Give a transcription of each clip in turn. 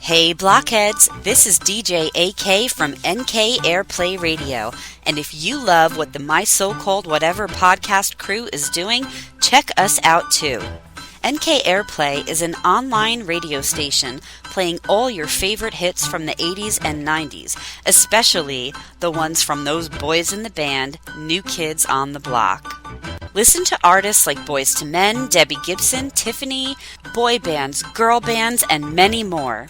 Hey blockheads, this is DJ AK from NK Airplay Radio, and if you love what the My So-Called Whatever podcast crew is doing, check us out too. NK Airplay is an online radio station playing all your favorite hits from the 80s and 90s, especially the ones from those boys in the band, New Kids on the Block. Listen to artists like Boyz II Men, Debbie Gibson, Tiffany, boy bands, girl bands, and many more.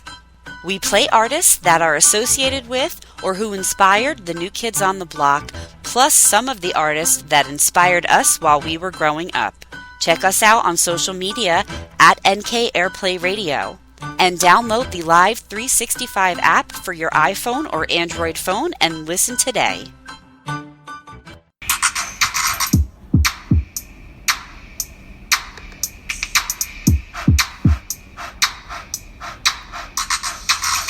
We play artists that are associated with or who inspired the New Kids on the Block, plus some of the artists that inspired us while we were growing up. Check us out on social media at NK Airplay Radio. And download the Live 365 app for your iPhone or Android phone and listen today.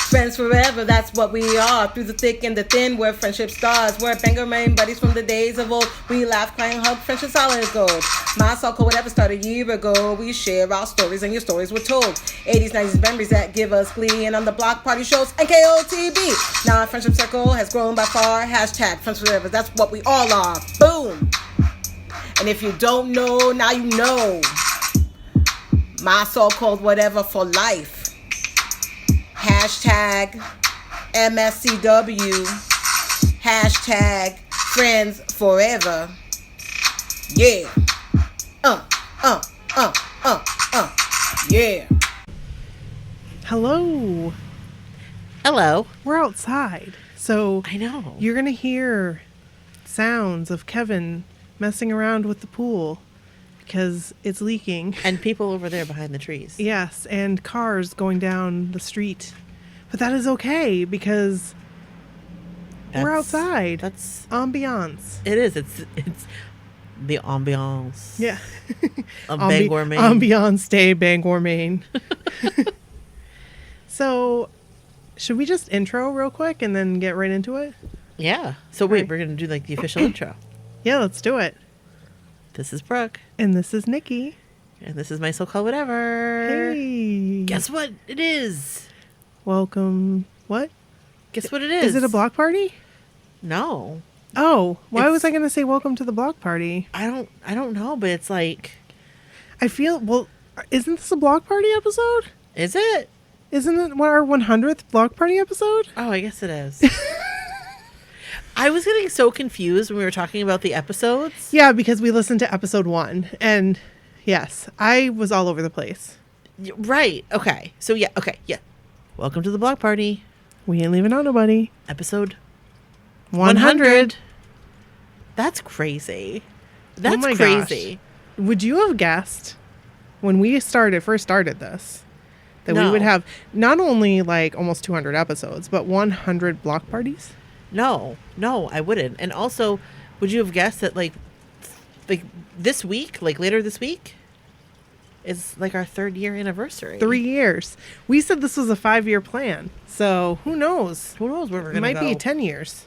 Friends forever, that's what we are. Through the thick and the thin, we're friendship stars. We're banger main buddies from the days of old. We laugh, cry, and hug, friendship solid gold. My so-called whatever started a year ago. We share our stories and your stories were told. 80s, 90s memories that give us glee. And on the block party shows, NKOTB. Now our friendship circle has grown by far. Hashtag friends forever, that's what we all are. Boom. And if you don't know, now you know. My so-called whatever for life. Hashtag MSCW. Hashtag friends forever. Yeah. Yeah. Hello. Hello. We're outside. So I know. You're going to hear sounds of Kevin messing around with the pool because it's leaking. And people over there behind the trees. Yes, and cars going down the street. But that is okay because we're outside. That's ambiance. It is. It's the ambiance. Yeah. Of Bangor, Maine. Ambiance Day, Bangor, Maine. So, should we just intro real quick and then get right into it? Yeah. So wait, Right. we're going to do like the official intro. Yeah, let's do it. This is Brooke. And this is Nikki. And this is my so-called whatever. Hey. Guess what it is? Welcome. What? Guess what it is? Is it a block party? No. Oh, why was It's- I going to say welcome to the block party? I don't know, but it's like, I feel, well, isn't this a block party episode? is it? Isn't it our 100th block party episode? Oh, I guess it is. I was getting so confused when we were talking about the episodes. Yeah, because we listened to episode 1. And yes, I was all over the place. Right. Okay. So yeah. Okay. Yeah. Welcome to the block party. We ain't leaving out nobody. Episode 100. That's crazy. That's my crazy. Gosh. Would you have guessed when we first started this that we No. would have not only like almost 200 episodes, but 100 block parties? No, I wouldn't. And also, would you have guessed that like this week, like later this week, is like our 3rd year anniversary? 3 years. We said this was a 5-year plan. So who knows? Who knows where we're It gonna might go? be 10 years.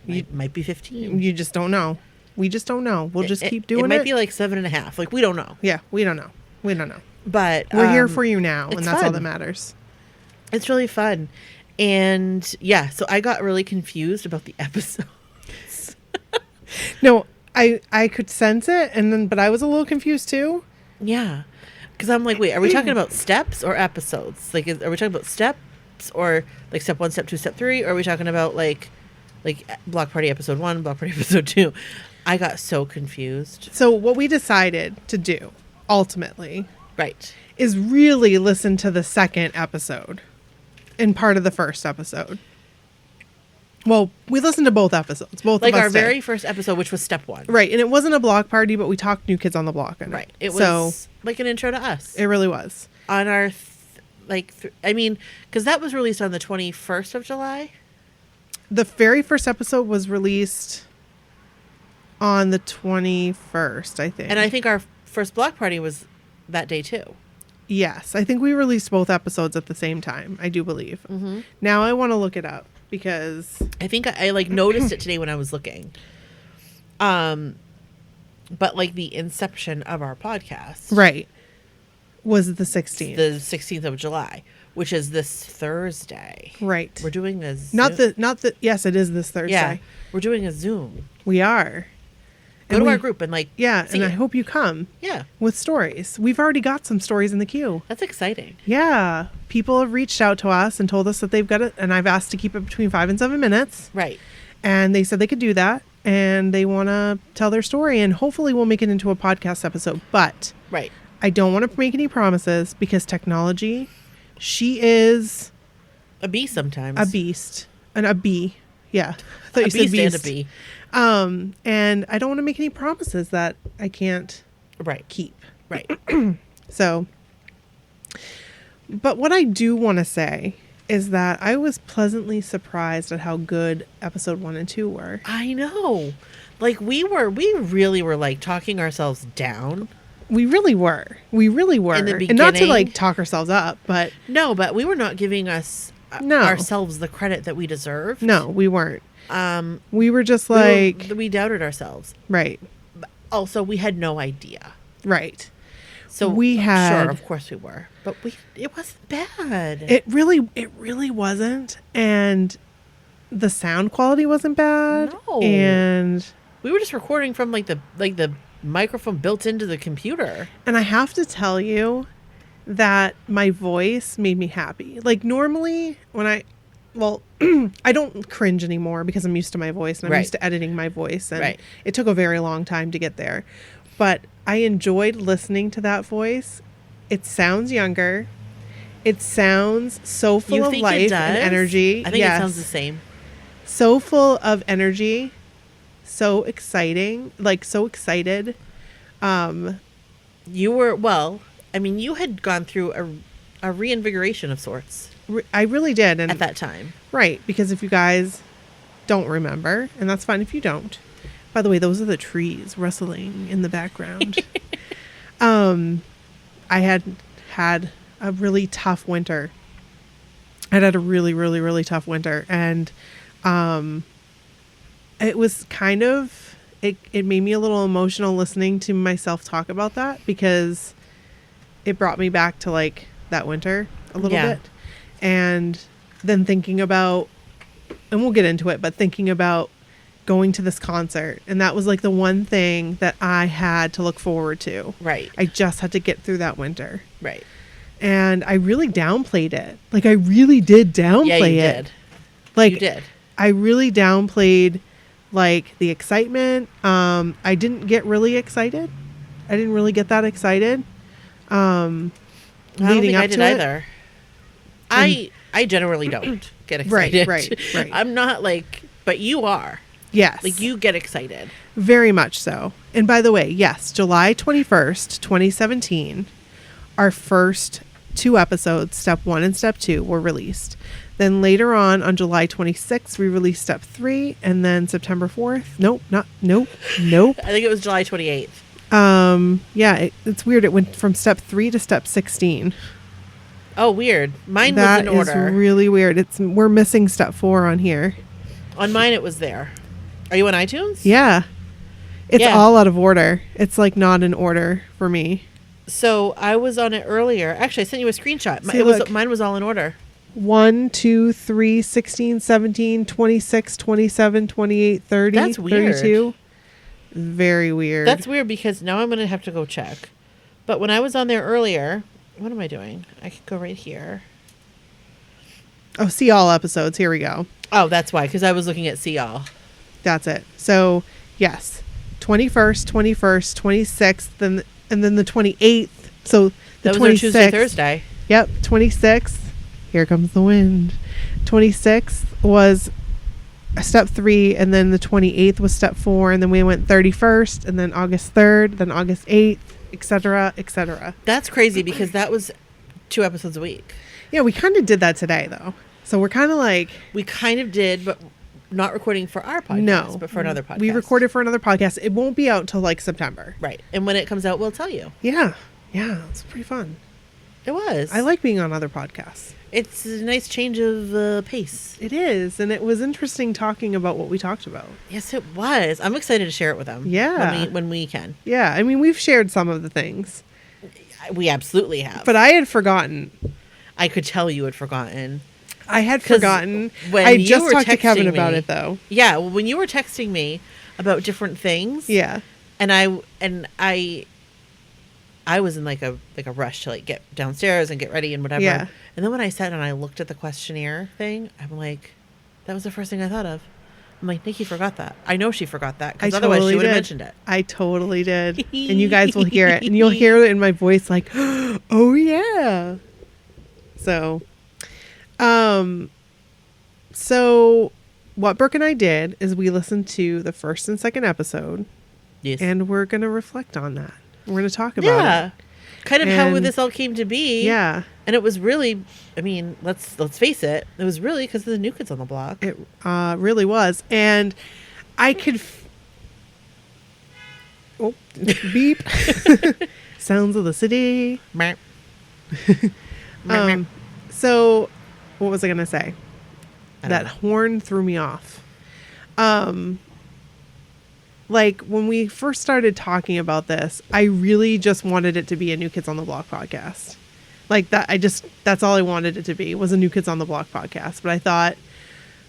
Might be 15. You just don't know. We just don't know. We'll just keep doing it. It might be like 7.5. Like we don't know. Yeah, we don't know. We don't know. But We're here for you now, and it's that's all fun. that matters. It's really fun. And yeah, so I got really confused about the episodes. No, I could sense it, but I was a little confused too. Yeah. Because I'm like, wait, are we talking about steps or episodes? Like, are we talking about steps or like step 1, step 2, step 3? Or are we talking about like Block Party episode 1, Block Party episode 2? I got so confused. So what we decided to do, ultimately, Right. is really listen to the second episode and part of the first episode. Well, we listened to both episodes. Both Like of us our did. very first episode, which was step 1. Right, and it wasn't a block party, but we talked New Kids on the Block in it. Right. It So was like an intro to us. it really was. On our, because that was released on the 21st of July. The very first episode was released on the 21st, I think. And I think our first block party was that day too. Yes, I think we released both episodes at the same time, I do believe. Mm-hmm. Now I want to look it up because I think I like noticed it today when I was looking. But like the inception of our podcast. right. Was the 16th. The 16th of July, which is this Thursday. Right. We're doing a Zoom. Not the yes, it is this Thursday. Yeah. We're doing a Zoom. We are. Go to our group and see and I it. hope you come. Yeah. With stories. We've already got some stories in the queue. That's exciting. Yeah. People have reached out to us and told us that they've got it, and I've asked to keep it between 5 and 7 minutes. Right. And they said they could do that, and they want to tell their story, and hopefully we'll make it into a podcast episode. But Right. I don't want to make any promises because technology, she is A bee sometimes. a beast. A bee. Yeah. I thought A you said beast and a beast. bee. And I don't want to make any promises that I can't Right. keep. Right. So, but what I do want to say is that I was pleasantly surprised at how good episode 1 and 2 were. I know. Like we really were like talking ourselves down. We really were. We really were. In the And not to beginning- like talk ourselves up, but No, but we were not giving us No. ourselves the credit that we deserved. no, we weren't. We were just like, we doubted ourselves. right, Also, we had no idea. right. So We had- sure, of course we were, but it wasn't bad. It really wasn't. And the sound quality wasn't bad. No. And We were just recording from like the microphone built into the computer. I have to tell you that my voice made me happy. Like normally when I don't cringe anymore because I'm used to my voice and I'm Right. used to editing my voice, and Right. it took a very long time to get there. But I enjoyed listening to that voice. It sounds younger. It sounds so full You of think life it does? and energy. I think it sounds the same. So full of energy. So exciting. Like so excited. You were you had gone through a reinvigoration of sorts I really did. And at that time. right, because if you guys don't remember, and that's fine if you don't. By the way, those are the trees rustling in the background. I had a really tough winter. I'd had a really, really, really tough winter, and it was kind of it made me a little emotional listening to myself talk about that because it brought me back to like that winter a little Yeah. bit. And then thinking about, and we'll get into it, but thinking about going to this concert. And that was like the one thing that I had to look forward to. Right. I just had to get through that winter. Right. And I really downplayed it. Like I really did downplay Yeah, you it. did. Like You did. I really downplayed like the excitement. I didn't get really excited. I didn't really get that excited. I don't Leading think up I did to it. either. I generally don't get Right, excited. right. I'm not like, but you are. Yes. Like you get excited. Very much so. And by the way, yes, July 21st, 2017, our first 2 episodes, Step 1 and Step 2, were released. Then later on July 26th, we released Step 3, and then September 4th. Nope. I think it was July 28th. Yeah, it's weird. It went from Step 3 to Step 16. Oh, weird. Mine That was in is order. really weird. We're missing Step 4 on here. On mine, it was there. Are you on iTunes? Yeah. It's Yeah. all out of order. It's like not in order for me. So I was on it earlier. Actually, I sent you a screenshot. See, look. Mine was all in order. 1, 2, 3, 16, 17, 26, 27, 28, 30, That's weird. 32. Very weird. That's weird because now I'm going to have to go check. But when I was on there earlier, what am I doing? I could go right here. Oh, see all episodes. Here we go. Oh, that's why, because I was looking at See All. That's it. So, yes. 21st, 26th, and then the 28th. So, the That was 26th. our Tuesday, Thursday. Yep, 26th. Here comes the wind. 26th was Step 3, and then the 28th was Step 4, and then we went 31st, and then August 3rd, then August 8th, etc., etc. That's crazy because that was 2 episodes a week. Yeah, we kind of did that today, though. So we're kind of like... We kind of did, but not recording for our podcast, No. but for another podcast. We recorded for another podcast. It won't be out till like September. Right. And when it comes out, we'll tell you. Yeah. Yeah, it's pretty fun. It was. I like being on other podcasts. It's a nice change of pace. It is, and it was interesting talking about what we talked about. Yes, it was. I'm excited to share it with them. Yeah. When we can. Yeah, I mean, we've shared some of the things. We absolutely have. But I had forgotten. I could tell you had forgotten. I had forgotten. When I you just were talked to Kevin texting about me- it, though. Yeah, well, when you were texting me about different things, Yeah. and I was in like a rush to like get downstairs and get ready and whatever. Yeah. And then when I sat and I looked at the questionnaire thing, I'm like, that was the first thing I thought of. I'm like, Nikki forgot that. I know she forgot that because otherwise she would have mentioned it. I totally did. And you guys will hear it. And you'll hear it in my voice like, oh, yeah. So what Brooke and I did is we listened to the first and second episode. Yes. And we're going to reflect on that. We're going to talk about it. Kind of how And- this all came to be. Yeah. And it was really, I mean, let's face it, it was really because of the New Kids on the Block. It really was. And I could... Oh, beep. Sounds of the city. Meh. So what was I going to say? I don't That know. horn threw me off. Like when we first started talking about this, I really just wanted it to be a New Kids on the Block podcast. Like that, that's all I wanted it to be, was a New Kids on the Block podcast. But I thought,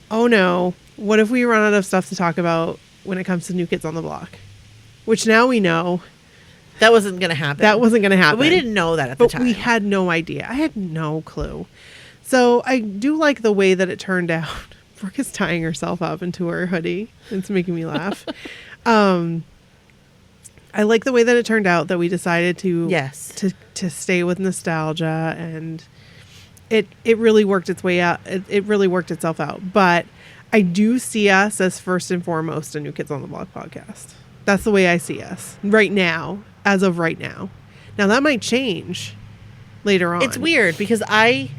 oh no, what if we run out of stuff to talk about when it comes to New Kids on the Block? Which now we know That wasn't going to happen. that wasn't going to happen. But we didn't know that at the But time. we had no idea. I had no clue. So I do like the way that it turned out. Brooke is tying herself up into her hoodie. It's making me laugh. I like the way that it turned out, that we decided to to stay with nostalgia, and it really worked its way out. It really worked itself out. But I do see us as first and foremost a New Kids on the Block podcast. That's the way I see us right now, as of right now. Now that might change later on. It's weird because I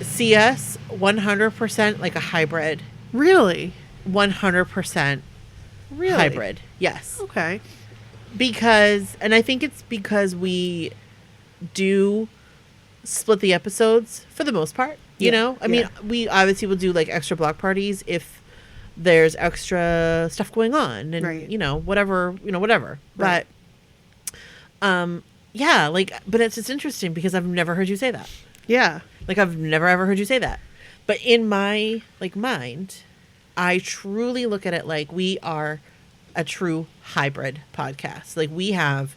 see us 100% like a hybrid. Really? 100% Really? hybrid. Yes. Okay. Because, and I think it's because we do split the episodes for the most part. You Yeah, know? I mean, yeah. we obviously will do like extra block parties if there's extra stuff going on and, Right. whatever. Right. But, yeah, like, but it's just interesting because I've never heard you say that. Yeah. Like, I've never ever heard you say that. But in my, like, mind, I truly look at it like we are a true hybrid podcast. Like, we have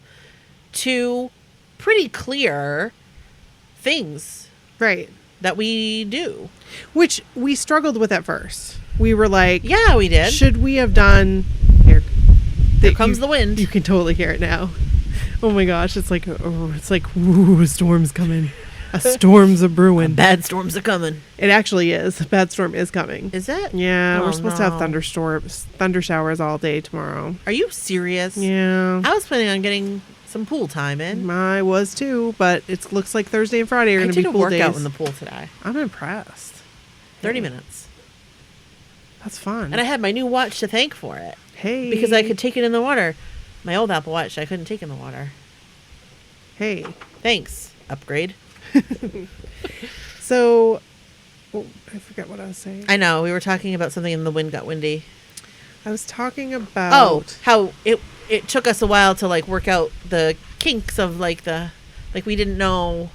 two pretty clear things Right. that we do. Which we struggled with at first. We were like, Yeah, we did. should we have done here? Here comes the wind. You can totally hear it now. Oh my gosh, it's like ooh, a storm's coming. A storm's a brewing. Bad storms are coming. It actually is. A bad storm is coming. Is it? Yeah, Oh, we're supposed to have no. thunder showers all day tomorrow. Are you serious? Yeah. I was planning on getting some pool time in. I was too, but it looks like Thursday and Friday are I going to be did a pool workout days. in the pool today. I'm impressed. 30 minutes. That's fun. And I had my new watch to thank for it. hey. Because I could take it in the water. My old Apple Watch, I couldn't take in the water. Hey. Thanks. Upgrade. So, oh, I forget what I was saying. I know. We were talking about something and the wind got windy. I was talking about. Oh, how it took us a while to like work out the kinks of like we didn't know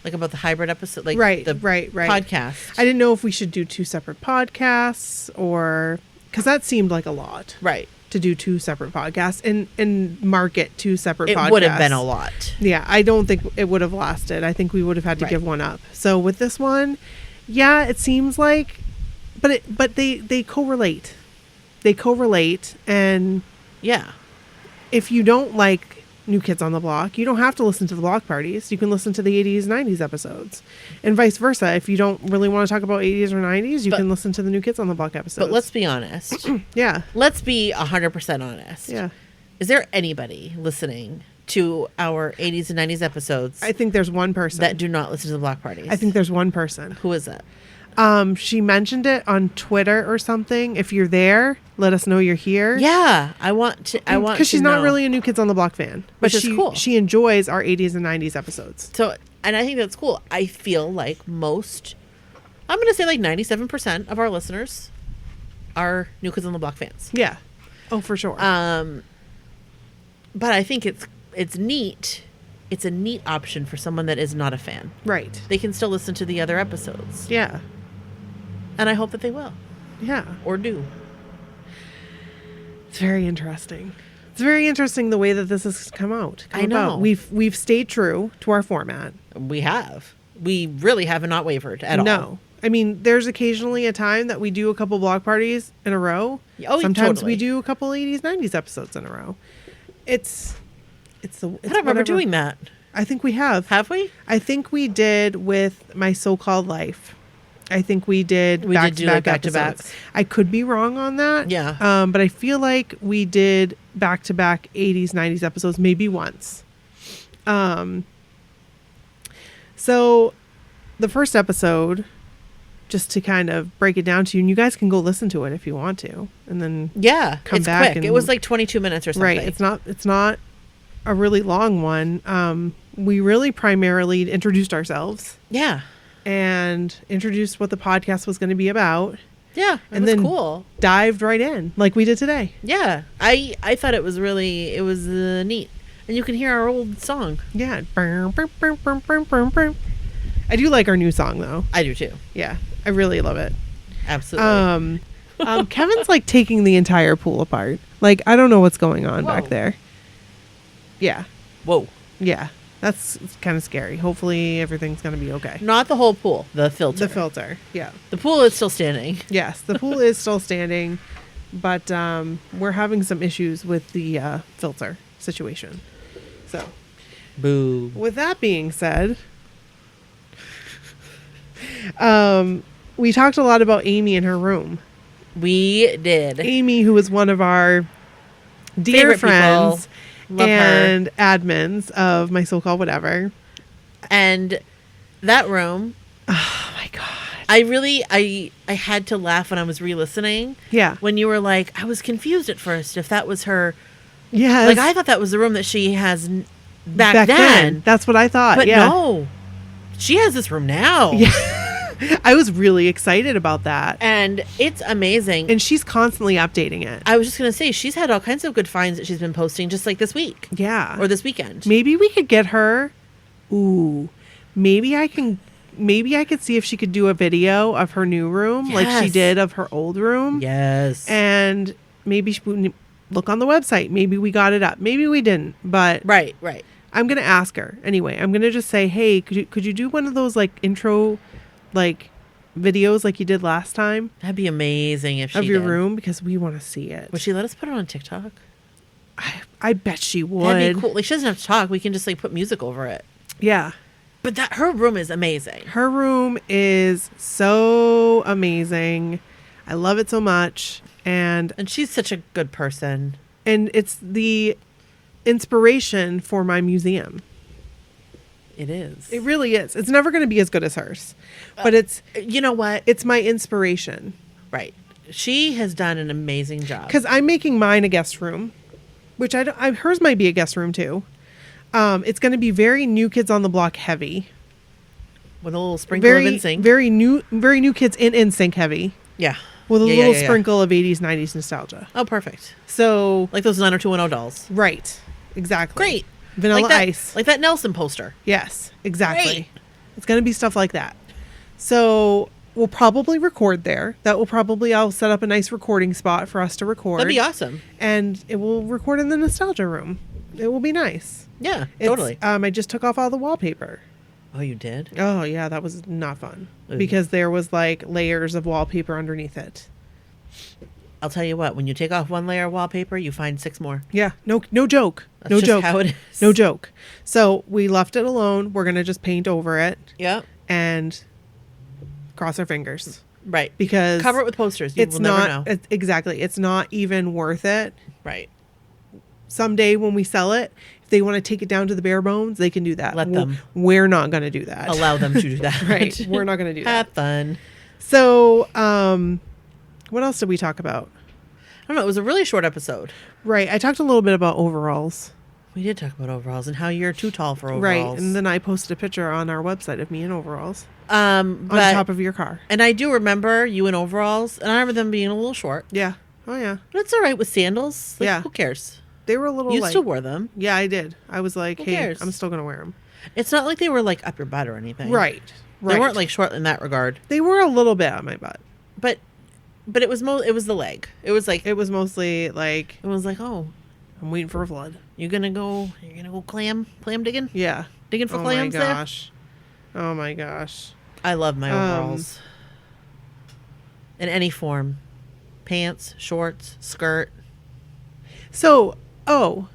like about the hybrid episode, like Right, the right. podcast. I didn't know if we should do two separate podcasts or because that seemed like a lot Right. to do two separate podcasts and market two separate It podcasts. would have been a lot. Yeah, I don't think it would have lasted. I think we would have had to Right. give one up. So with this one, yeah, it seems like, but they correlate. They correlate, and Yeah. if you don't like New Kids on the Block, you don't have to listen to the block parties. You can listen to the 80s, 90s episodes, and vice versa. If you don't really want to talk about 80s or 90s, you But- can listen to the New Kids on the Block episodes. But let's be honest. yeah, Let's be 100% honest. yeah. Is there anybody listening to our 80s and 90s episodes I think there's one person that do not listen to the block parties? I think there's one person. Who is that? She mentioned it on Twitter or something. If you're there, let us know you're here. Yeah, I want to because she's to not know. really a New Kids on the Block fan, but Which is she cool. she enjoys our 80s and 90s episodes. So, and I think that's cool. I feel like I'm going to say like 97% of our listeners are New Kids on the Block fans. Yeah, oh for sure. But I think it's neat it's a neat option for someone that is not a fan. Right. They can still listen to the other episodes. Yeah. And I hope that they will. Yeah. Or do. It's very interesting. It's very interesting the way that this has come out. I know. We've stayed true to our format. We have. We really have not wavered at all. No. I mean, there's occasionally a time that we do a couple block parties in a row. Oh, sometimes totally. we do a couple 80s, 90s episodes in a row. It's I don't remember doing that. I think we have. Have we? I think we did with My So-Called Life. I think we did did do, like, back-to-back back-to-backs. episodes. I could be wrong on that. Yeah. But I feel like we did back-to-back 80s, 90s episodes maybe once. So the first episode, just to kind of break it down to you, and you guys can go listen to it if you want to, and then come it's back. quick. And, It was like 22 minutes or something. right. It's not a really long one. We really primarily introduced ourselves Yeah. and introduced what the podcast was going to be about, Yeah. and was then cool. dived right in like we did today. Yeah. I thought it was really, neat. And you can hear our old song. Yeah. I do like our new song though. I do too. Yeah. I really love it. Absolutely. Kevin's like taking the entire pool apart. Like, I don't know what's going on back Whoa. there. Yeah. Whoa. Yeah. That's kind of scary. Hopefully everything's going to be okay. Not the whole pool. The filter. The filter. Yeah. The pool is still standing. Yes. The pool is still standing, but we're having some issues with the filter situation. So, Boo. with that being said, we talked a lot about Amy in her room. We did. Amy, who is one of our dear Favorite friends people. Love and admins of My So-Called Whatever. And that room, Oh my God. I had to laugh when I was re-listening. Yeah. When you were like, I was confused at first if that was her. Yes. Like, I thought that was the room that she has back then. That's what I thought. But yeah. no. She has this room now. Yeah. I was really excited about that. And it's amazing. And she's constantly updating it. I was just going to say, she's had all kinds of good finds that she's been posting just like this week. Yeah. Or this weekend. Maybe we could get her. Ooh. Maybe I could see if she could do a video of her new room like she Yes. did of her old room. Yes. And maybe she would look on the website. Maybe we got it up. Maybe we didn't. But Right. I'm going to ask her. Anyway, I'm going to just say, hey, could you do one of those like intro like videos like you did last time That'd be amazing if she of your did. room, because we want to see it. Would she let us put it on TikTok? I bet she would. That'd be cool. Like, she doesn't have to talk. We can just like put music over it. Yeah. But her room is amazing. Her room is so amazing. I love it so much. And she's such a good person. it's the inspiration for my museum. It is. It really is. It's never going to be as good as hers. But You know what? it's my inspiration. Right. She has done an amazing job. Because I'm making mine a guest room, which hers might be a guest room too. It's going to be very New Kids on the Block heavy. With a little sprinkle of NSYNC. Very new Kids in NSYNC heavy. Yeah. With a Yeah, little yeah. sprinkle of 80s, 90s nostalgia. Oh, perfect. So, Like those 90210 dolls. right. Exactly. Great. Vanilla like that, Ice. Like that Nelson poster. Yes, exactly. Great. It's going to be stuff like that. So, we'll probably record there. I'll set up a nice recording spot for us to record. That'd be awesome. And it will record in the nostalgia room. It will be nice. Yeah, It's, totally. I just took off all the wallpaper. Oh, you did? Oh, yeah, that was not fun. Ooh. Because there was like layers of wallpaper underneath it. I'll tell you what, when you take off one layer of wallpaper, you find 6 more. Yeah, no joke. That's no just joke. how it is. No joke. So we left it alone. We're gonna just paint over it Yep. and cross our fingers Right. because Cover it with posters. You it's will not never know. exactly. It's not even worth it. Right. Someday when we sell it, if they want to take it down to the bare bones, they can do that. Let them. We're not gonna do that. Allow them to do that. Right. We're not gonna do that. Have fun. So, what else did we talk about? I don't know. It was a really short episode. Right. I talked a little bit about overalls. We did talk about overalls and how you're too tall for Right. overalls. And then I posted a picture on our website of me in overalls on on top of your car. And I do remember you in overalls, and I remember them being a little short. Yeah. Oh, yeah. But it's all right with sandals. Like, Yeah. Who cares? They were a little You like, still wore them. yeah, I did. I was like, Who hey, cares? I'm still gonna wear them. It's not like they were like up your butt or anything. Right. They weren't like short in that regard. They were a little bit on my butt. But it was it was the leg. It was like It was mostly like, oh, I'm waiting for a flood. you're gonna go clam digging? Yeah. Digging for Oh clams my there? gosh. Oh my gosh. I love my overalls. In any form. Pants, shorts, skirt. So, I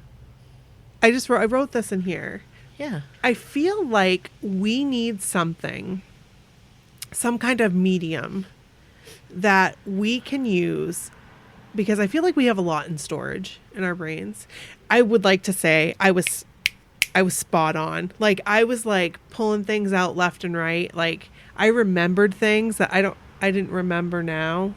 wrote this in here. Yeah. I feel like we need some kind of medium that we can use, because I feel like we have a lot in storage in our brains. I would like to say I was spot on. Like, I was like pulling things out left and right. Like, I remembered things that I didn't remember now.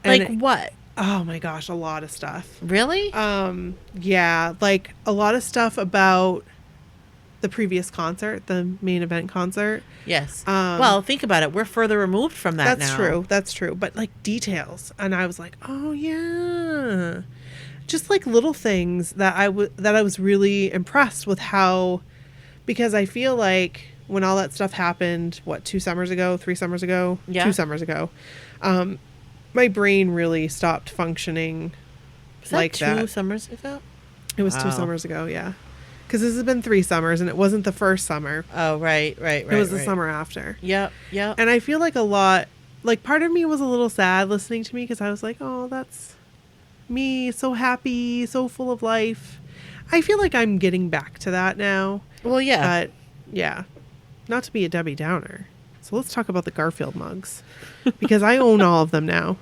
Like And what? oh my gosh, a lot of stuff. Really? Yeah, like a lot of stuff about the previous concert, the main event concert. Yes. Well, think about it. We're further removed from that now. That's true. That's true. But like details, and I was like, oh yeah, just like little things that I was really impressed with how, because I feel like when all that stuff happened, 3 summers ago, Yeah. 2 summers ago, my brain really stopped functioning Was like that 2 that. summers ago? It was 2 Wow. summers ago, yeah. Because this has been 3 summers, and it wasn't the first summer. Oh, right. It was the summer after. Yep. And I feel like a lot, like part of me was a little sad listening to me, because I was like, oh, that's me, so happy, so full of life. I feel like I'm getting back to that now. Well, yeah. But yeah, not to be a Debbie Downer. So let's talk about the Garfield mugs, because I own all of them now.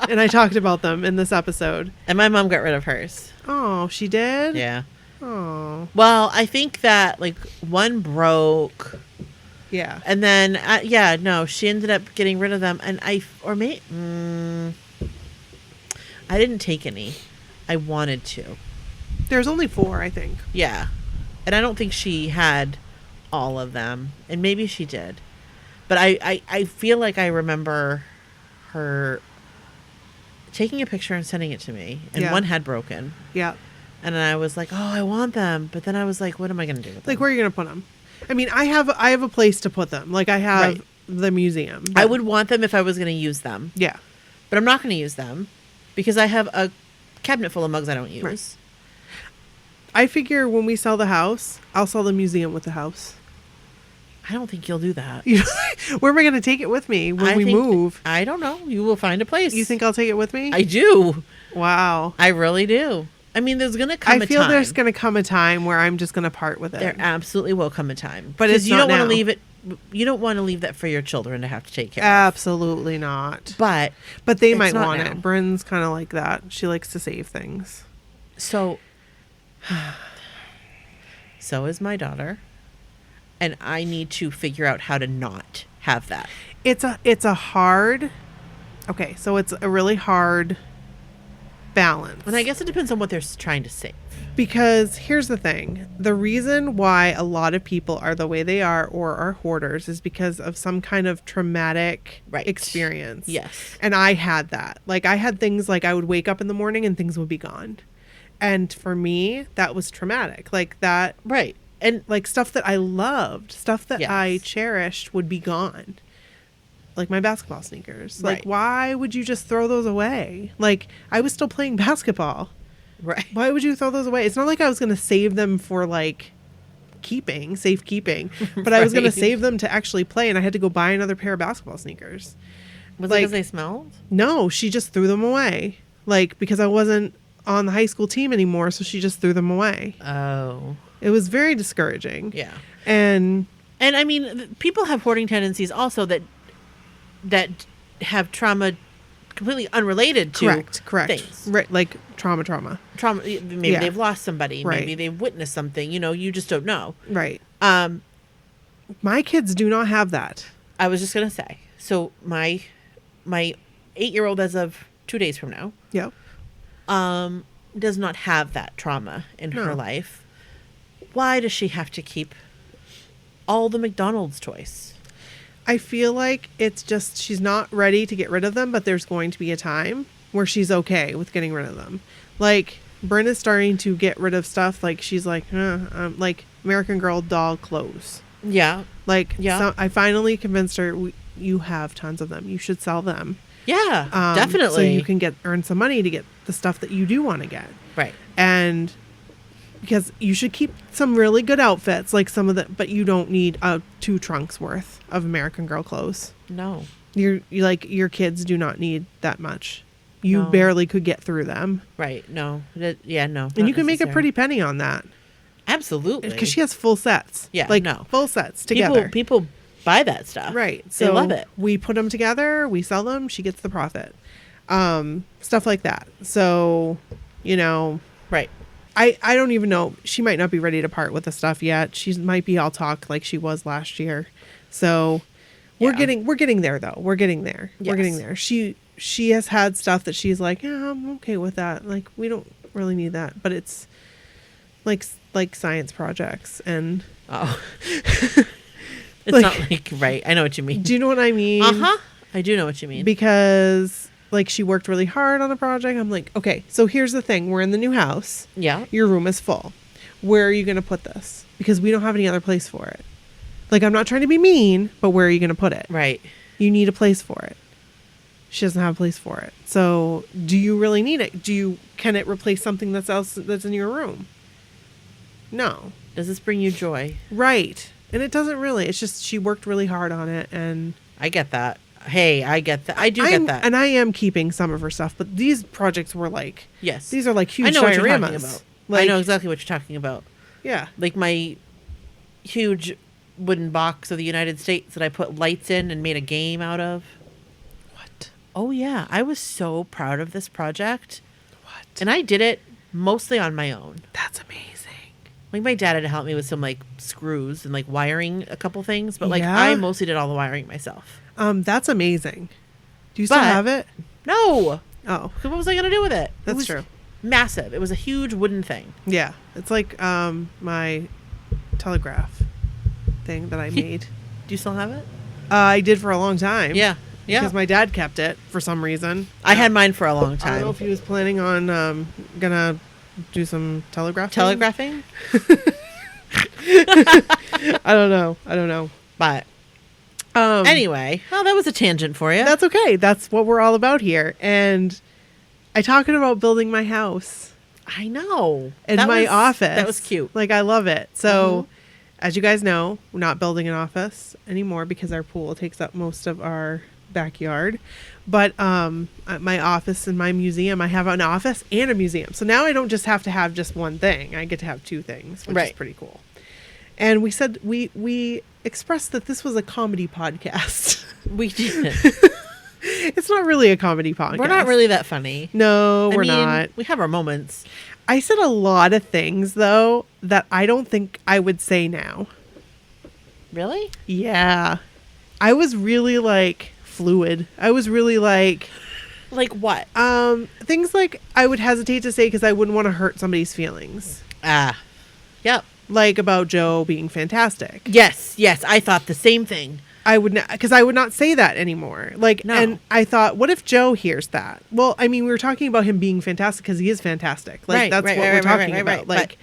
And I talked about them in this episode. And my mom got rid of hers. Oh, she did? Yeah. Oh, Well, I think that like one broke, yeah. and then she ended up getting rid of them, and I didn't take any. I wanted to. There's only 4, I think. Yeah. And I don't think she had all of them, and maybe she did. But I feel like I remember her taking a picture and sending it to me, and Yeah. one had broken. Yeah. And then I was like, oh, I want them. But then I was like, what am I going to do with them? Like, where are you going to put them? I mean, I have a place to put them. Like, I have Right. the museum. I but- would want them if I was going to use them. Yeah. But I'm not going to use them because I have a cabinet full of mugs I don't use. Right. I figure when we sell the house, I'll sell the museum with the house. I don't think you'll do that. You know, where am I going to take it with me when we move? I don't know. You will find a place. You think I'll take it with me? I do. Wow. I really do. I mean, there's going to come a time. I feel there's going to come a time where I'm just going to part with it. There absolutely will come a time. But it's you not don't want now. to leave it. You don't want to leave that for your children to have to take care of. Absolutely not. But they it's might not want now. it. Bryn's kind of like that. She likes to save things. so is my daughter. And I need to figure out how to not have that. It's a hard. Okay, so it's a really hard balance. And I guess it depends on what they're trying to save. Because here's the thing. The reason why a lot of people are the way they are or are hoarders is because of some kind of traumatic Right. experience. Yes. And I had that. Like, I had things like I would wake up in the morning and things would be gone. And for me, that was traumatic. Like that, Right. And like stuff that I loved, stuff that Yes. I cherished would be gone. Like my basketball sneakers. Right. Like, why would you just throw those away? Like, I was still playing basketball. right. Why would you throw those away? It's not like I was going to save them for like safekeeping, but I was going to Right. save them to actually play, and I had to go buy another pair of basketball sneakers. Was Like- it because they smelled? No, she just threw them away. Like, because I wasn't on the high school team anymore, so she just threw them away. Oh. It was very discouraging. Yeah. And And I mean, people have hoarding tendencies also that have trauma completely unrelated to correct. things. Right, like trauma. Trauma. Maybe Yeah. they've lost somebody. Right. Maybe they've witnessed something. You just don't know. Right. Um, My kids do not have that. I was just gonna say. So my 8-year-old, as of 2 days from now, Yep. does not have that trauma in her No. life. Why does she have to keep all the McDonald's toys? I feel like it's just she's not ready to get rid of them, but there's going to be a time where she's okay with getting rid of them. Like, Bryn is starting to get rid of stuff. Like, she's like, like American Girl doll clothes. Yeah. Like, Yeah. so I finally convinced her, you have tons of them. You should sell them. Yeah, definitely. So you can earn some money to get the stuff that you do want to get. Right. And because you should keep some really good outfits, like some of the, but you don't need 2 trunks worth of American Girl clothes. No. You like, your kids do not need that much. You No. barely could get through them. Right. No. Yeah, no. And you can make a pretty penny on that. Absolutely. Because she has full sets. Yeah, Like, no. full sets together. People buy that stuff. Right. They So love it. we put them together, we sell them, she gets the profit. Stuff like that. So, you know, Right. I don't even know. She might not be ready to part with the stuff yet. She might be all talk like she was last year. So we're Yeah. getting there though. We're getting there. We're getting Yes. there. She has had stuff that she's like, yeah, I'm okay with that. Like, we don't really need that, but it's like science projects and Oh. It's Like- not like, right. I know what you mean. do you know what I mean? Uh-huh. I do know what you mean. Because like, she worked really hard on a project. I'm like, okay, so here's the thing. We're in the new house. Yeah. Your room is full. Where are you going to put this? Because we don't have any other place for it. Like, I'm not trying to be mean, but where are you going to put it? Right. You need a place for it. She doesn't have a place for it. So, do you really need it? Can it replace something that's in your room? No. Does this bring you joy? Right. And it doesn't really. It's just she worked really hard on it, and I get that. Hey, I get that. I do get that. And I am keeping some of her stuff, but these projects were like, Yes. these are like huge I know what you're talking dioramas. about. Like, I know exactly what you're talking about. Yeah. Like my huge wooden box of the United States that I put lights in and made a game out of. What? Oh, yeah. I was so proud of this project. What? And I did it mostly on my own. That's amazing. Like, my dad had to help me with some, like, screws and, like, wiring a couple things. But, like, Yeah? I mostly did all the wiring myself. That's amazing. Do you still But- have it? No! Oh, So what was I going to do with it? That's It was true. Massive. It was a huge wooden thing. yeah. It's like my telegraph thing that I made. Do you still have it? I did for a long time. Yeah. Yeah. Because my dad kept it for some reason. I had mine for a long I don't time. know if he was planning on gonna do some telegraphing. Telegraphing? I don't know. But Um, anyway, well, that was a tangent for you. that's okay. That's what we're all about here. And I talking about building my house I know. and That my was- office. That was cute. Like, I love it. So, as you guys know, we're not building an office anymore because our pool takes up most of our backyard. But at my office and my museum, I have an office and a museum. So now I don't just have to have just one thing. I get to have 2 things, which is Right. pretty cool. And we said we expressed that this was a comedy podcast. We did. It's not really a comedy podcast. We're not really that funny. No, we're I mean, not. We have our moments. I said a lot of things though that I don't think I would say now. Really? Yeah. I was really like fluid. I was really like Like what? things like I would hesitate to say because I wouldn't want to hurt somebody's feelings. Ah. Yep. Like about Joe being fantastic. Yes. Yes. I thought the same thing. I would not, because I would not say that anymore. Like, No. and I thought, what if Joe hears that? Well, I mean, we were talking about him being fantastic because he is fantastic. Like, Right, that's right, what right, we're right, talking right, about. right,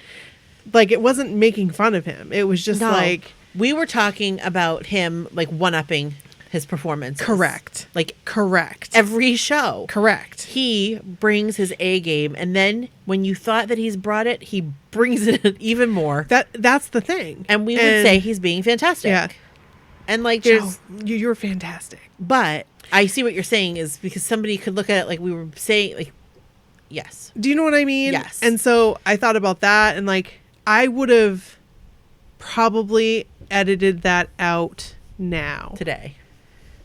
Like it wasn't making fun of him. It was just No. like, We were talking about him like one-upping his performance. correct. Like Correct. every show. Correct. He brings his A game, and then when you thought that he's brought it, he brings it even more. That's the thing. And we would say he's being fantastic. Yeah. And like Joe, there's you're fantastic. but I see what you're saying is because somebody could look at it like we were saying like yes. Do you know what I mean? Yes. And so I thought about that, and like I would have probably edited that out now. Today.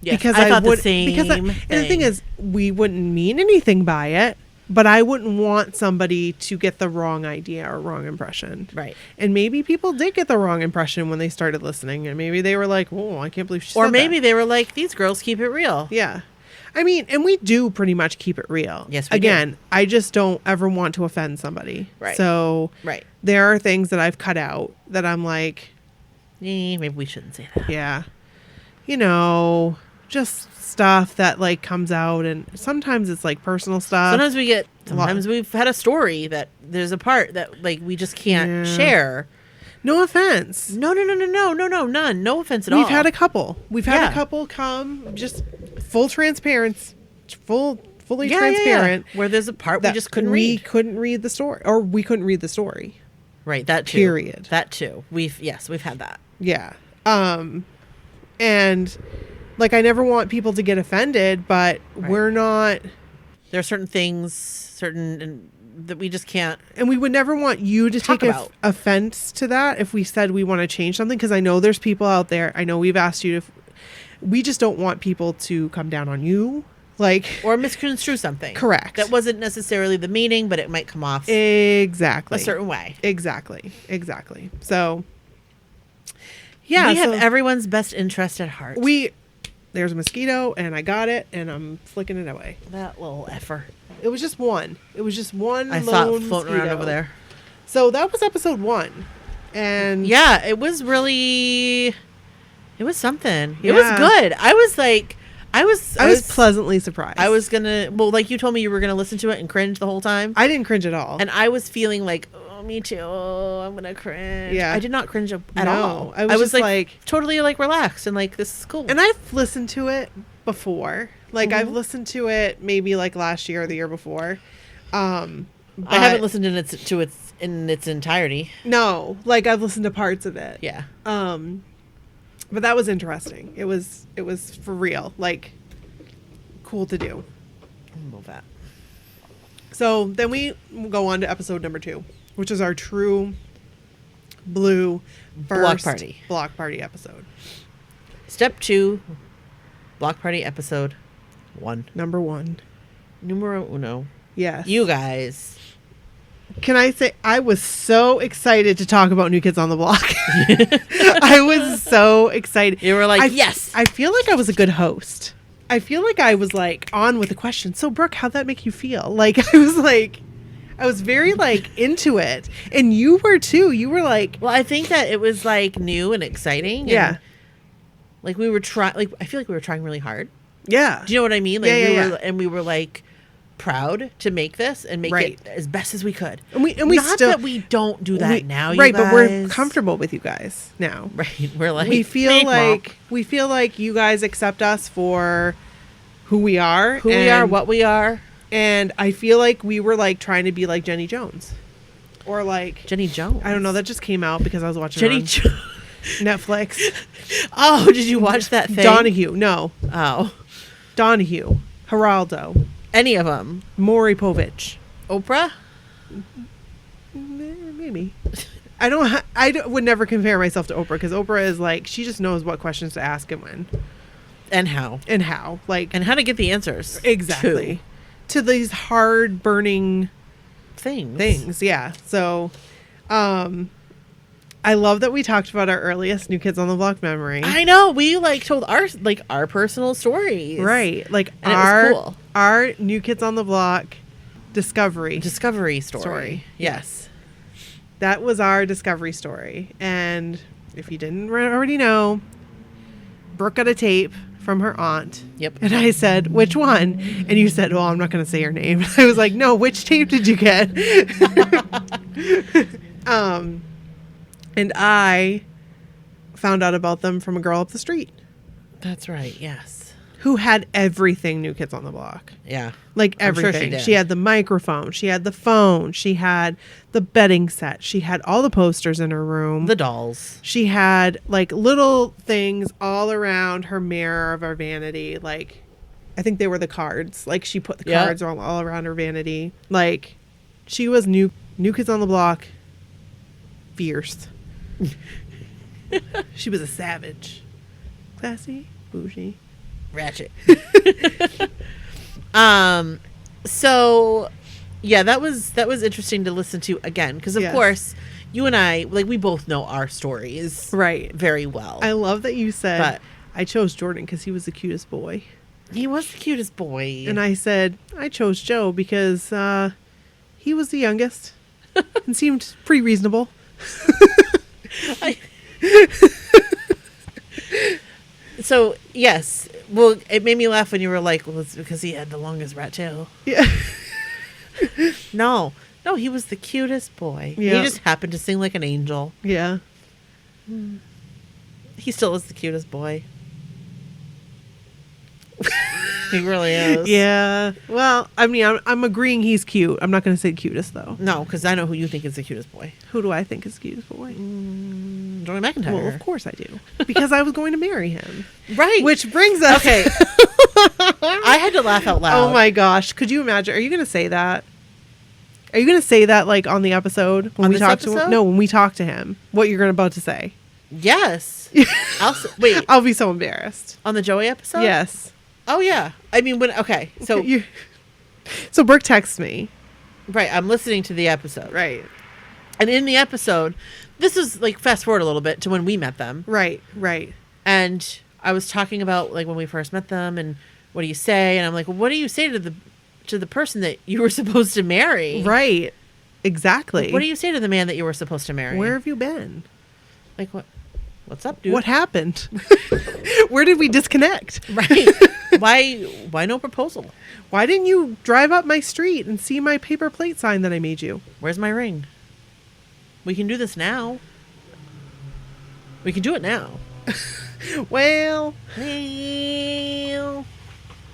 Yes, Because I thought would, the same and the thing is, we wouldn't mean anything by it, but I wouldn't want somebody to get the wrong idea or wrong impression. Right. And maybe people did get the wrong impression when they started listening, and maybe they were like, "Oh, I can't believe she Or said maybe that." they were like, these girls keep it real. Yeah. I mean, and we do pretty much keep it real. Yes, we Again, I just don't ever want to offend somebody. Right. So Right. there are things that I've cut out that I'm like, Maybe we shouldn't say that. yeah, you know, just stuff that like comes out, and sometimes it's like personal stuff. Sometimes we've had a story that there's a part that like we just can't share. No offense. No, none. No offense at all. We've had a couple. We've had a couple come, just full transparency, fully transparent. Where there's a part we just couldn't read. We couldn't read the story, or we couldn't read the story. Right. That too. Period. That too. We've had that. Yeah. And like, I never want people to get offended, but we're not. There are certain things, that we just can't. And we would never want you to take offense to that if we said we want to change something, because I know there's people out there. I know we've asked you to. We just don't want people to come down on you, like, or misconstrue something. Correct. That wasn't necessarily the meaning, but it might come off exactly a certain way. Exactly. So, yeah, we have everyone's best interest at heart. There's a mosquito, and I got it, and I'm flicking it away. That little effer. It was just one. I saw it floating around over there. So that was episode 1. And yeah, it was something. It was good. I was pleasantly surprised. Like you told me you were gonna listen to it and cringe the whole time. I didn't cringe at all. And I was feeling like, oh, me too. Oh, I'm gonna cringe. Yeah. I did not cringe at all. I was like totally like relaxed and like, this is cool. And I've listened to it before. Like, I've listened to it maybe like last year or the year before. I haven't listened to it in its entirety. No, like I've listened to parts of it. Yeah. But that was interesting. It was for real. Like, cool to do. I love that. So then we go on to episode number 2, which is our true blue first block party episode. Step 2, block party episode 1. Number 1. Numero uno. Yes. You guys. Can I say, I was so excited to talk about New Kids on the Block. I was so excited. You were like, yes. I feel like I was a good host. I feel like I was like on with the question. So Brooke, how'd that make you feel? Like, I was very like into it. And you were too. You were like. Well, I think that it was like new and exciting. Yeah. And, like we were trying, like, I feel like we were trying really hard. Yeah. Do you know what I mean? Like, yeah. We were like proud to make this and make it as best as we could. And we not still, that we don't do that now, right? You guys. But we're comfortable with you guys now. Right? We're like, we feel like you guys accept us for who we are, what we are, and I feel like we were like trying to be like Jenny Jones, or like Jenny Jones. I don't know. That just came out because I was watching Jenny Jones. Netflix. Oh, did you watch that thing? Donahue. No. Oh. Donahue. Geraldo. Any of them. Maury Povich. Oprah? Maybe. I would never compare myself to Oprah, because Oprah is like, she just knows what questions to ask and when. And how. Like. And how to get the answers. Exactly. To these hard burning things. Yeah. So, I love that we talked about our earliest New Kids on the Block memory. I know. We like told our personal stories. Right. Like, and it was cool. Our New Kids on the Block discovery story. Yes. That was our discovery story. And if you didn't already know, Brooke got a tape from her aunt. Yep. And I said, which one? And you said, well, I'm not going to say her name. I was like, no, which tape did you get? And I found out about them from a girl up the street. That's right. Yes. Who had everything New Kids on the Block. Yeah. Like everything. I'm sure she did. She had the microphone. She had the phone. She had the bedding set. She had all the posters in her room. The dolls. She had like little things all around her mirror of her vanity. Like, I think they were the cards. Like, she put the cards all around her vanity. Like, she was New Kids on the Block. Fierce. She was a savage. Classy, bougie, ratchet. So yeah, that was interesting to listen to again, because of course you and I, like, we both know our stories very well. I love that you said I chose Jordan because he was the cutest boy. He was the cutest boy. And I said I chose Joe because he was the youngest and seemed pretty reasonable. So yes, Well, it made me laugh when you were like, well, it's because he had the longest rat tail. Yeah. No, he was the cutest boy. Yeah. He just happened to sing like an angel. Yeah. He still is the cutest boy. He really is. Yeah. Well, I mean, I'm agreeing he's cute. I'm not going to say cutest, though. No, because I know who you think is the cutest boy. Who do I think is the cutest boy? Joey McIntyre. Well, of course I do. Because I was going to marry him. Right. Which brings us... Okay. I had to laugh out loud. Oh my gosh. Could you imagine? Are you going to say that? Are you going to say that like on the episode? When On we this talk to episode? him? No, when we talk to him. What you're about to say. Yes. Wait. I'll be so embarrassed. On the Joey episode? Yes. Oh, yeah. I mean, so... So Brooke texts me. Right, I'm listening to the episode. Right. And in the episode, this is like fast forward a little bit to when we met them. Right. And I was talking about like when we first met them and what do you say? And I'm like, well, what do you say to the person that you were supposed to marry? Right. Exactly. What do you say to the man that you were supposed to marry? Where have you been? Like what's up, dude? What happened? Where did we disconnect? Right. Why no proposal? Why didn't you drive up my street and see my paper plate sign that I made you? Where's my ring? We can do this now. We can do it now. Well,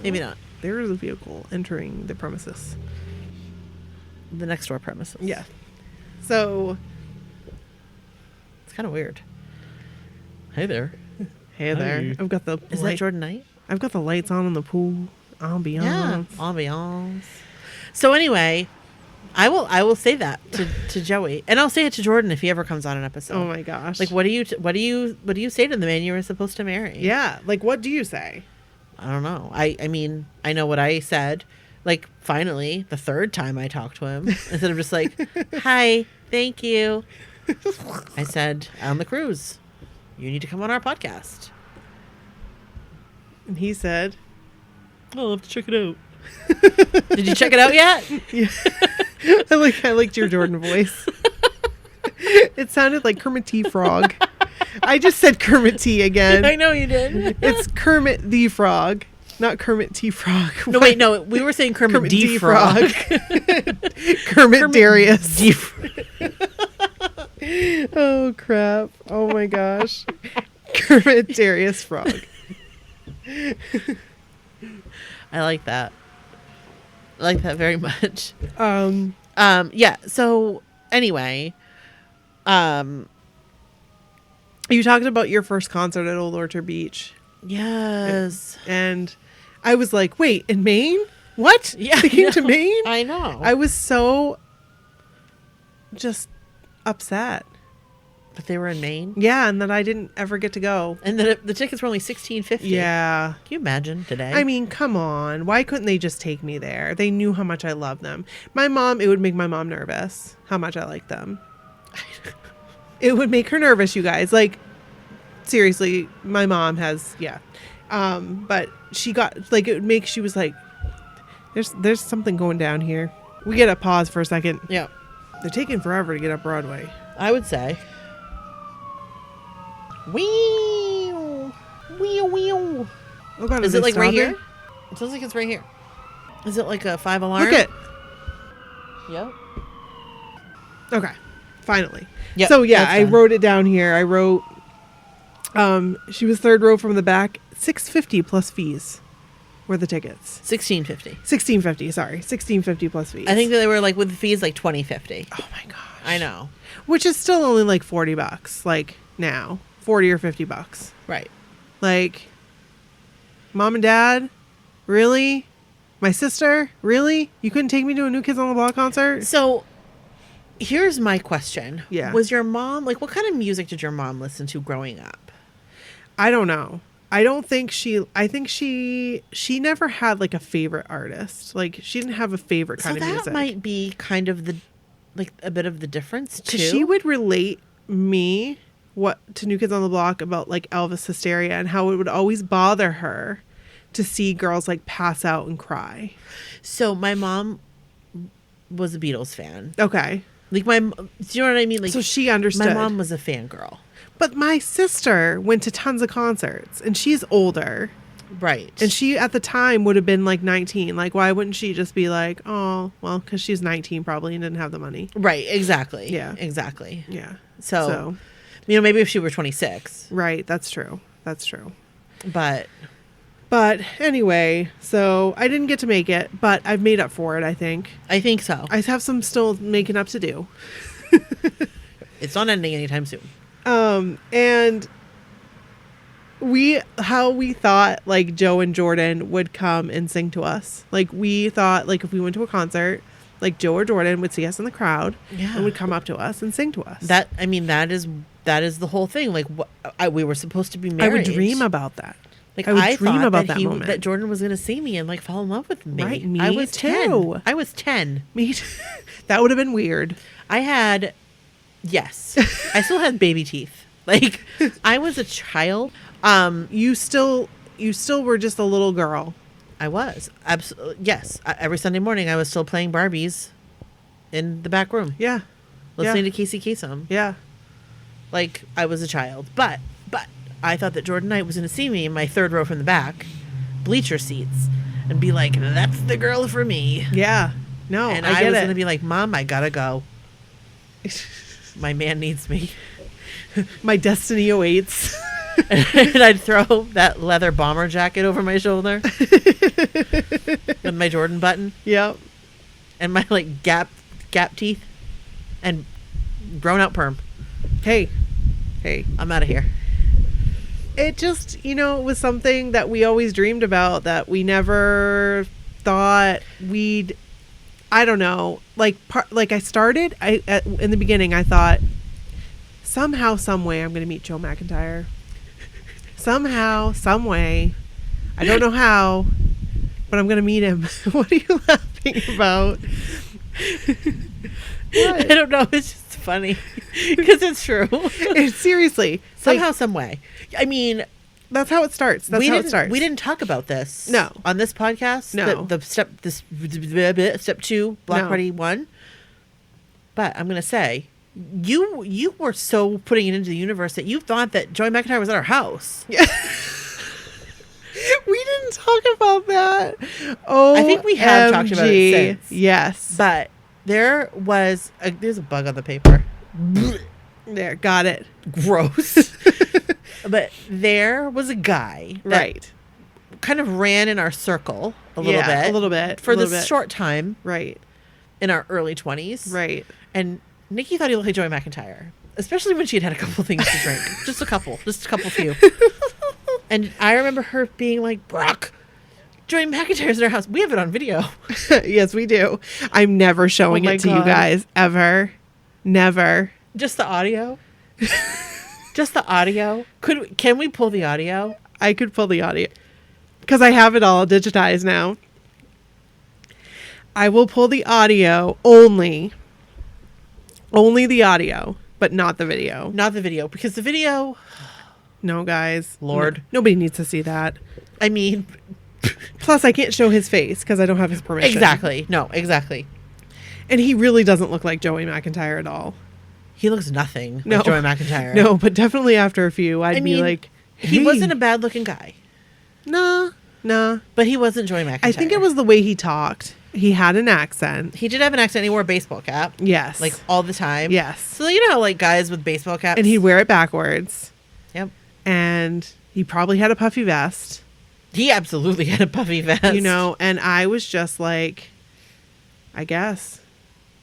Maybe not. there is a vehicle entering the premises. The next door premises. Yeah. So, It's kind of weird. Hey there. hey there. Hi. I've got the Is that Jordan Knight? I've got the lights on in the pool. Ambiance. Yeah. Ambiance. So anyway, I will say that to Joey, and I'll say it to Jordan if he ever comes on an episode. Oh my gosh. Like, what do you say to the man you were supposed to marry? Yeah. Like, what do you say? I don't know. I mean, I know what I said. Like, finally, the third time I talked to him, instead of just like, hi, thank you, I said, on the cruise, you need to come on our podcast. And he said, I'll have to check it out. Did you check it out yet? yeah. I liked your Jordan voice. It sounded like Kermit T. Frog. I just said Kermit T. again. I know you did. It's Kermit the Frog, not Kermit T. Frog. No, wait, no, we were saying Kermit D. Frog. Kermit Darius. D. Oh, crap. Oh, my gosh. Kermit Darius Frog. I like that. I like that very much. Yeah. So anyway, You talking about your first concert at Old Orchard Beach. yes. And I was like, wait, in Maine? What? Yeah, They came I to know. Maine? I know. I was so just upset. But they were in Maine. Yeah, and that I didn't ever get to go. And the tickets were only $16.50. Yeah. Can you imagine today? I mean, come on. Why couldn't they just take me there? They knew how much I love them. My mom, it would make my mom nervous how much I like them. It would make her nervous, you guys. Like, seriously, my mom has, yeah. But she got, like, it would make, she was like, there's something going down here. We get a pause for a second. yeah, They're taking forever to get up Broadway. I would say. Wee, wee, wee. Oh, God, Is are it they like right stopping? here? It sounds like it's right here. Is it like a 5 alarm? Look at. Yep. Okay. Finally. Yep, So, yeah, that's I done. wrote it down here. I wrote, she was third row from the back, $6.50 plus fees were the tickets. $16.50. $16.50, sorry. $16.50 plus fees. I think that they were like with the fees like $20.50. Oh, my gosh. I know. Which is still only like $40, like now. 40 or $50. Right. Like, mom and dad, really? My sister, really? You couldn't take me to a New Kids on the Block concert? So here's my question. Yeah. Was your mom, like, what kind of music did your mom listen to growing up? I don't know. I think she never had like a favorite artist. Like, she didn't have a favorite kind So of that music. might be kind of like a bit of the difference too. 'Cause she would relate me to New Kids on the Block about like Elvis hysteria and how it would always bother her to see girls like pass out and cry. So my mom was a Beatles fan. Okay. Like do you know what I mean? Like, So she understood. my mom was a fangirl. But my sister went to tons of concerts and she's older. Right. And she, at the time, would have been like 19. Like, why wouldn't she just be like, oh, well, because she's 19 probably and didn't have the money. Right. Exactly. Yeah. Exactly. Yeah. So, maybe if she were 26. Right. That's true. That's true. But anyway, so I didn't get to make it, but I've made up for it, I think. I think so. I have some still making up to do. It's not ending anytime soon. And how we thought like Joe and Jordan would come and sing to us. Like we thought like if we went to a concert, like Joe or Jordan would see us in the crowd and would come up to us and sing to us. That is the whole thing. Like we were supposed to be married. I would dream about that. Like I would dream about that moment. That Jordan was going to see me and like fall in love with me. Right, me I was too. 10. I was 10. Me too. That would have been weird. Yes. I still had baby teeth. Like I was a child. You still were just a little girl. I was. Absolutely. Yes. Every Sunday morning I was still playing Barbies in the back room. Yeah. Listening to Casey Kasem. Yeah. Like I was a child. But I thought that Jordan Knight was going to see me in my third row from the back, bleacher seats, and be like, that's the girl for me. Yeah. No, and I was get going to it. be like, Mom, I got to go. My man needs me. My destiny awaits. And I'd throw that leather bomber jacket over my shoulder with my Jordan button. Yep. And my like gap teeth and grown out perm. Hey, I'm out of here. it just, it was something that we always dreamed about that we never thought we'd, I don't know, like I started, in the beginning I thought somehow, some way I'm going to meet Joe McIntyre. Somehow, some way. I don't know how, but I'm going to meet him. What are you laughing about? I don't know. It's just funny because it's true. Seriously. Somehow, some way. I mean, that's how it starts. That's how it starts. We didn't talk about this. No. On this podcast. No. The step 2, Block Party 1. But I'm going to say, you were so putting it into the universe that you thought that Joey McIntyre was at our house. Yeah. We didn't talk about that. Oh, I think we have talked about it since. Yes. But there's a bug on the paper. There, got it. Gross. But there was a guy that Right. kind of ran in our circle a little bit. For this short time. Right. In our early 20s. Right. And Nikki thought he looked like Joey McIntyre. Especially when she had a couple things to drink. Just a couple few. And I remember her being like, Brooke, Joey McIntyre's in our house. We have it on video. Yes, we do. I'm never showing Oh my it to you God. guys. Ever. Never. Just the audio? Just the audio? Can we pull the audio? I could pull the audio. Because I have it all digitized now. I will pull the audio only. Only the audio, but not the video. Not the video. Because the video... No, guys. Lord. Nobody needs to see that. I mean... Plus, I can't show his face because I don't have his permission. Exactly. No, exactly. And he really doesn't look like Joey McIntyre at all. He looks nothing No. like Joey McIntyre. No, but definitely after a few, I'd be like, he hey. wasn't a bad looking guy. Nah. But he wasn't Joey McIntyre. I think it was the way he talked. He had an accent. He did have an accent. He wore a baseball cap. Yes. Like all the time. Yes. So you know how like guys with baseball caps. And he'd wear it backwards. Yep. And he probably had a puffy vest. He absolutely had a puffy vest. And I was just like, I guess.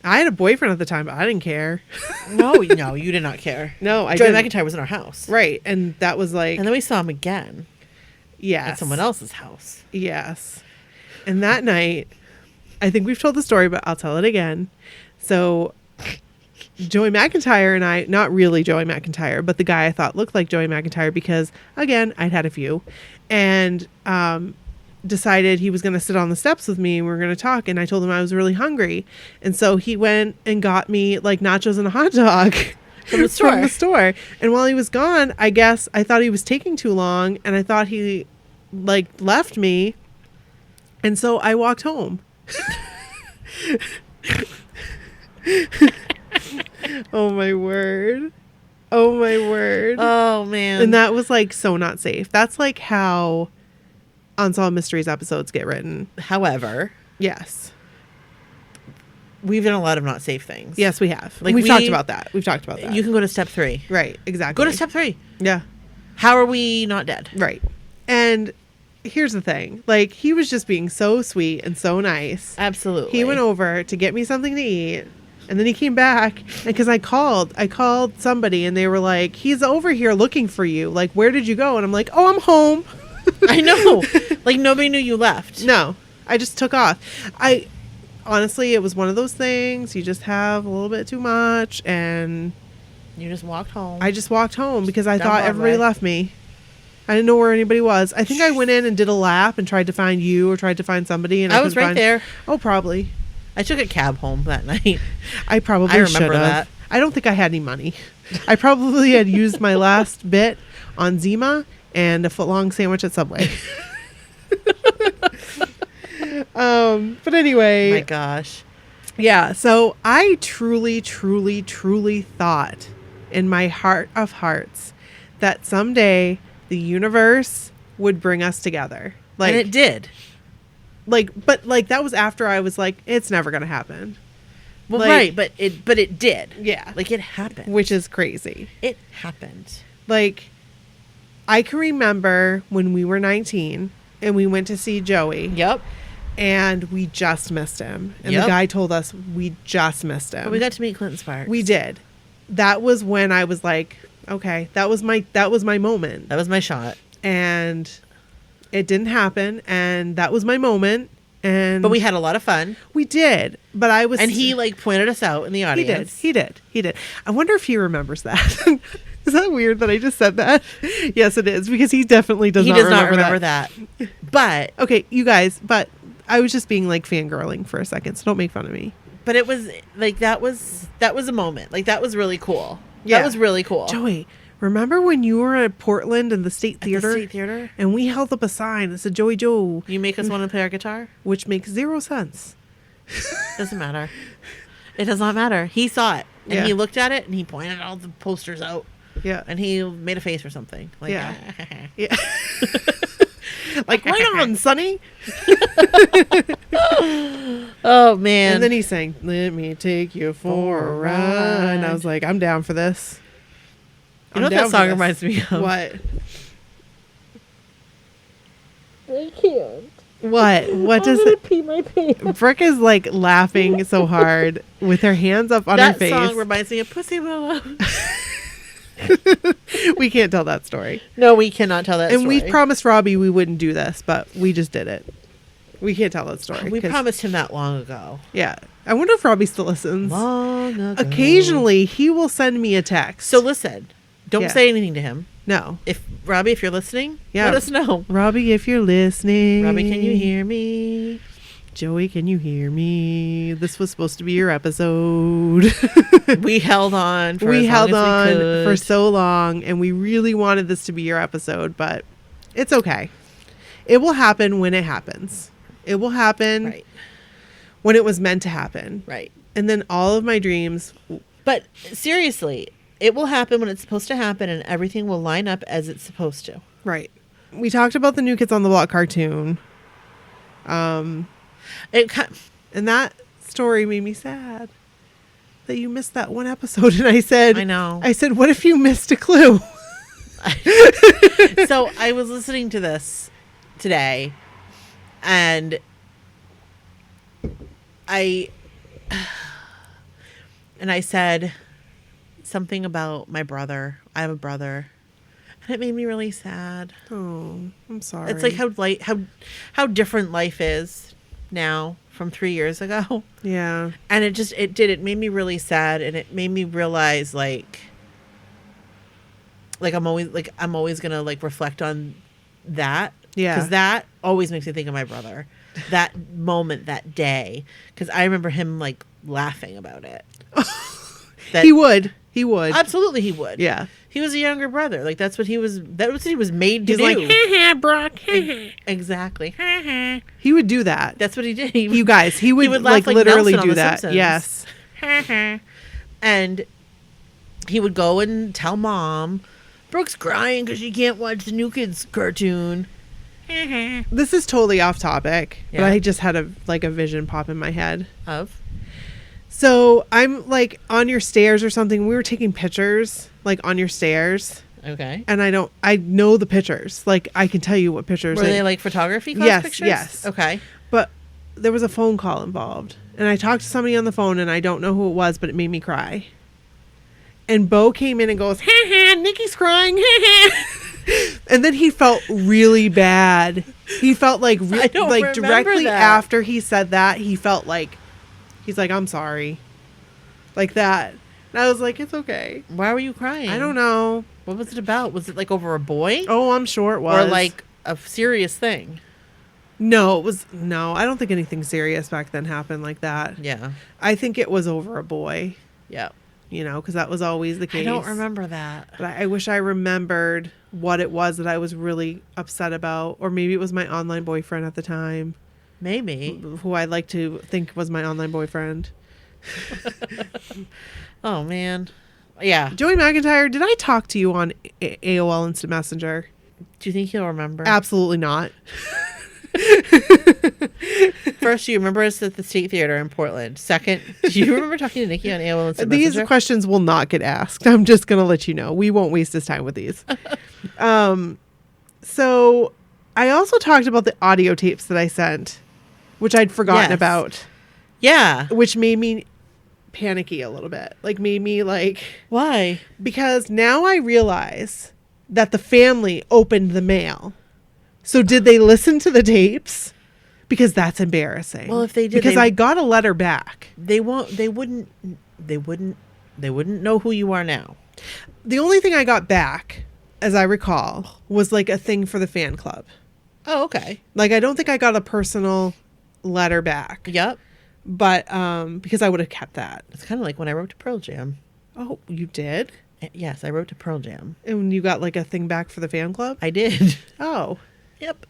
I had a boyfriend at the time, but I didn't care. No, you did not care. No, I Joey didn't. McIntyre was in our house. Right. And that was like. And then we saw him again. Yes. At someone else's house. Yes. And that night, I think we've told the story, but I'll tell it again. So Joey McIntyre and I, not really Joey McIntyre, but the guy I thought looked like Joey McIntyre because, again, I'd had a few, and decided he was going to sit on the steps with me and we were going to talk. And I told him I was really hungry. And so he went and got me like nachos and a hot dog. From the store. From the store. And while he was gone, I guess I thought he was taking too long and I thought he like left me. And so I walked home. Oh my word. Oh my word. Oh man. And that was like so not safe. That's like how Unsolved Mysteries episodes get written. However, Yes. we've done a lot of not safe things. Yes, we have. Like, We've talked about that. We've talked about that. You can go to step 3. Right, exactly. Go to step 3. Yeah. How are we not dead? Right. And here's the thing. Like, he was just being so sweet and so nice. Absolutely. He went over to get me something to eat. And then he came back, and because I called somebody, and they were like, he's over here looking for you. Like, where did you go? And I'm like, oh, I'm home. I know. Like, nobody knew you left. No, I just took off. Honestly, it was one of those things. You just have a little bit too much, and You just walked home. I just walked home because I Down thought everybody Broadway. left me. I didn't know where anybody was. I think I went in and did a lap and tried to find you or tried to find somebody. And I was couldn't right find- there. Oh, probably. I took a cab home that night. I probably I remember should have. that. I don't think I had any money. I probably had used my last bit on Zima and a footlong sandwich at Subway. But anyway. My gosh. Yeah, so I truly, truly, truly thought in my heart of hearts that someday the universe would bring us together. Like, And it did. but that was after I was like, it's never gonna happen. Well, Like- right, but it did. Yeah. Like, it happened. Which is crazy. It happened. Like, I can remember when we were 19 and we went to see Joey. Yep. And we just missed him. And Yep. the guy told us we just missed him. But we got to meet Clinton Sparks. We did. That was when I was like, okay, that was my moment. That was my shot. And it didn't happen, and that was my moment. And But we had a lot of fun. we did. But I was And he, like, pointed us out in the he audience. did. I wonder if he remembers that. Is that weird that I just said that? Yes, it is, because he definitely does He not does not remember remember that. But Okay, you guys, but I was just being like fangirling for a second, so don't make fun of me. it was like that was a moment. Like, that was really cool. Yeah. That was really cool. Joey, remember when you were at Portland in the State At the Theater? State Theater? And we held up a sign that said Joey Joe, You make us want to play our guitar? which makes 0 sense. Doesn't matter. It does not matter. He saw it. And Yeah. he looked at it and he pointed all the posters out. Yeah. And he made a face or something. Like, Yeah. Yeah. Like, right on, Sonny. Oh, man. And then he sang, "Let me take you for a ride." And I was like, I'm down for this. You know I'm what down that for song this. reminds me of? What? I can't. What does it? pee my pants. Brooke is like laughing so hard with her hands up on her That face. song reminds me of Pussy Willow. We can't tell that story. No, we cannot tell that And story. we promised Robbie we wouldn't do this, but we just did it. We can't tell that story. We 'cause- promised him that long ago. Yeah. I wonder if Robbie still listens. Long ago. Occasionally, he will send me a text. So listen, don't Yeah. say anything to him. No. If Robbie, if you're listening, Yeah. let us know. Robbie, if you're listening. Robbie, can you hear me? Joey, can you hear me? This was supposed to be your episode. We held on. For We as held long on as we could. for so long, and we really wanted this to be your episode, but it's okay. It will happen when it happens. It will happen Right. when it was meant to happen. Right. And then all of my dreams. But seriously, it will happen when it's supposed to happen, and everything will line up as it's supposed to. Right. We talked about the New Kids on the Block cartoon. It ki- And that story made me sad that you missed that one episode. And I said, I know. I said, what if you missed a clue? So I was listening to this today, and I said something about my brother. I have a brother, and it made me really sad. Oh, I'm sorry. It's like how different life is now from 3 years ago. Yeah. And it made me really sad, and it made me realize like I'm always gonna like reflect on that. Yeah. Because that always makes me think of my brother. That moment, that day. Because I remember him like laughing about it. That- He would. He would. Absolutely he would. Yeah. He was a younger brother. Like that was what he was made to He's do. like, ha Brock. Exactly. He would do that. That's what he did. You guys, he would, laugh like literally Nelson on do The that. Simpsons. Yes. And he would go and tell mom, Brooke's crying because she can't watch the New Kids cartoon. This is totally off topic, but Yeah. I just had a vision pop in my head. Of? So I'm like on your stairs or something. We were taking pictures like on your stairs, Okay. and I know the pictures. Like I can tell you what pictures. Were they like photography class Yes, pictures? yes. Okay. But there was a phone call involved, and I talked to somebody on the phone, and I don't know who it was, but it made me cry. And Bo came in and goes, "Ha ha, Nikki's crying." Ha ha. And then he felt really bad. He felt like I don't remember directly that. after he said that, he felt like he's like, "I'm sorry," like that. And I was like, "It's okay." Why were you crying? I don't know. What was it about? Was it like over a boy? Oh, I'm sure it was. Or like a serious thing? no, it was no. I don't think anything serious back then happened like that. Yeah. I think it was over a boy. Yeah. You know, because that was always the case. I don't remember that. But I wish I remembered what it was that I was really upset about. Or maybe it was my online boyfriend at the time, Maybe. who I like to think was my online boyfriend. Oh, man. Yeah. Joey McIntyre, did I talk to you on AOL Instant Messenger? Do you think he'll remember? Absolutely not. First, do you remember us at the State Theater in Portland? Second, do you remember talking to Nikki on AOL Instant These Messenger? questions will not get asked. I'm just going to let you know. We won't waste his time with these. So I also talked about the audio tapes that I sent, which I'd forgotten Yes. about, Yeah. which made me panicky a little bit. Like made me like, Why? because now I realize that the family opened the mail. So did they listen to the tapes? Because that's embarrassing. Well, if they did, because they- I got a letter back. They wouldn't know who you are now. The only thing I got back, as I recall, was like a thing for the fan club. Oh, okay. Like I don't think I got a personal letter back. Yep. But because I would have kept that. It's kind of like when I wrote to Pearl Jam. Oh, you did? Yes, I wrote to Pearl Jam. And you got like a thing back for the fan club? I did. Oh. Yep.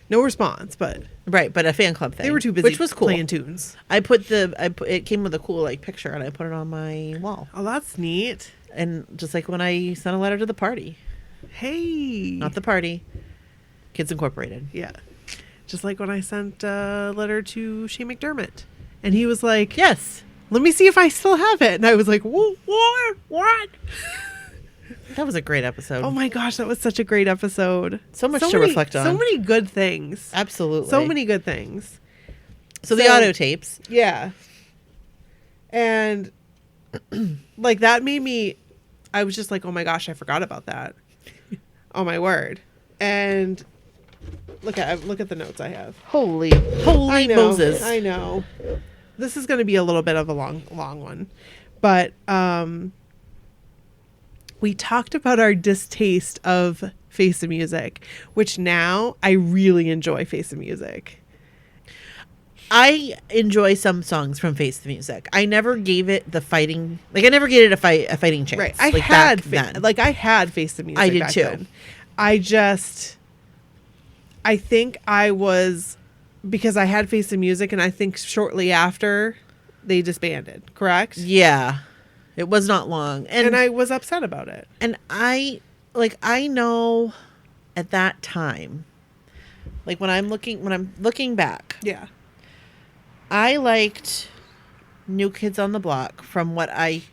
No response, but Right, but a fan club thing. they were too busy which was cool. playing tunes. It came with a cool like picture, and I put it on my wall. Oh, that's neat. And just like when I sent a letter to the party, Hey. not the party, Kids Incorporated. Yeah. Just like when I sent a letter to Shane McDermott. And he was like, Yes, let me see if I still have it. And I was like, what? that was a great episode. Oh my gosh, that was such a great episode. So much to many- reflect on. So many good things. Absolutely. So many good things. So the audio tapes. Yeah. And like that made me, I was just like, oh my gosh, I forgot about that. Oh my word. And look at the notes I have. Holy I know, Moses. I know. This is going to be a little bit of a long one. But we talked about our distaste of Face of Music, which now I really enjoy Face of Music. I enjoy some songs from Face the Music. I never gave it the fighting, like I never gave it a fighting chance. Right. I like had back then. I had Face the Music. I did back too. then. I think I was, because I had Face the Music, and I think shortly after they disbanded, correct? Yeah, it was not long, And I was upset about it. and I know at that time, like when I'm looking back, Yeah. I liked New Kids on the Block from what I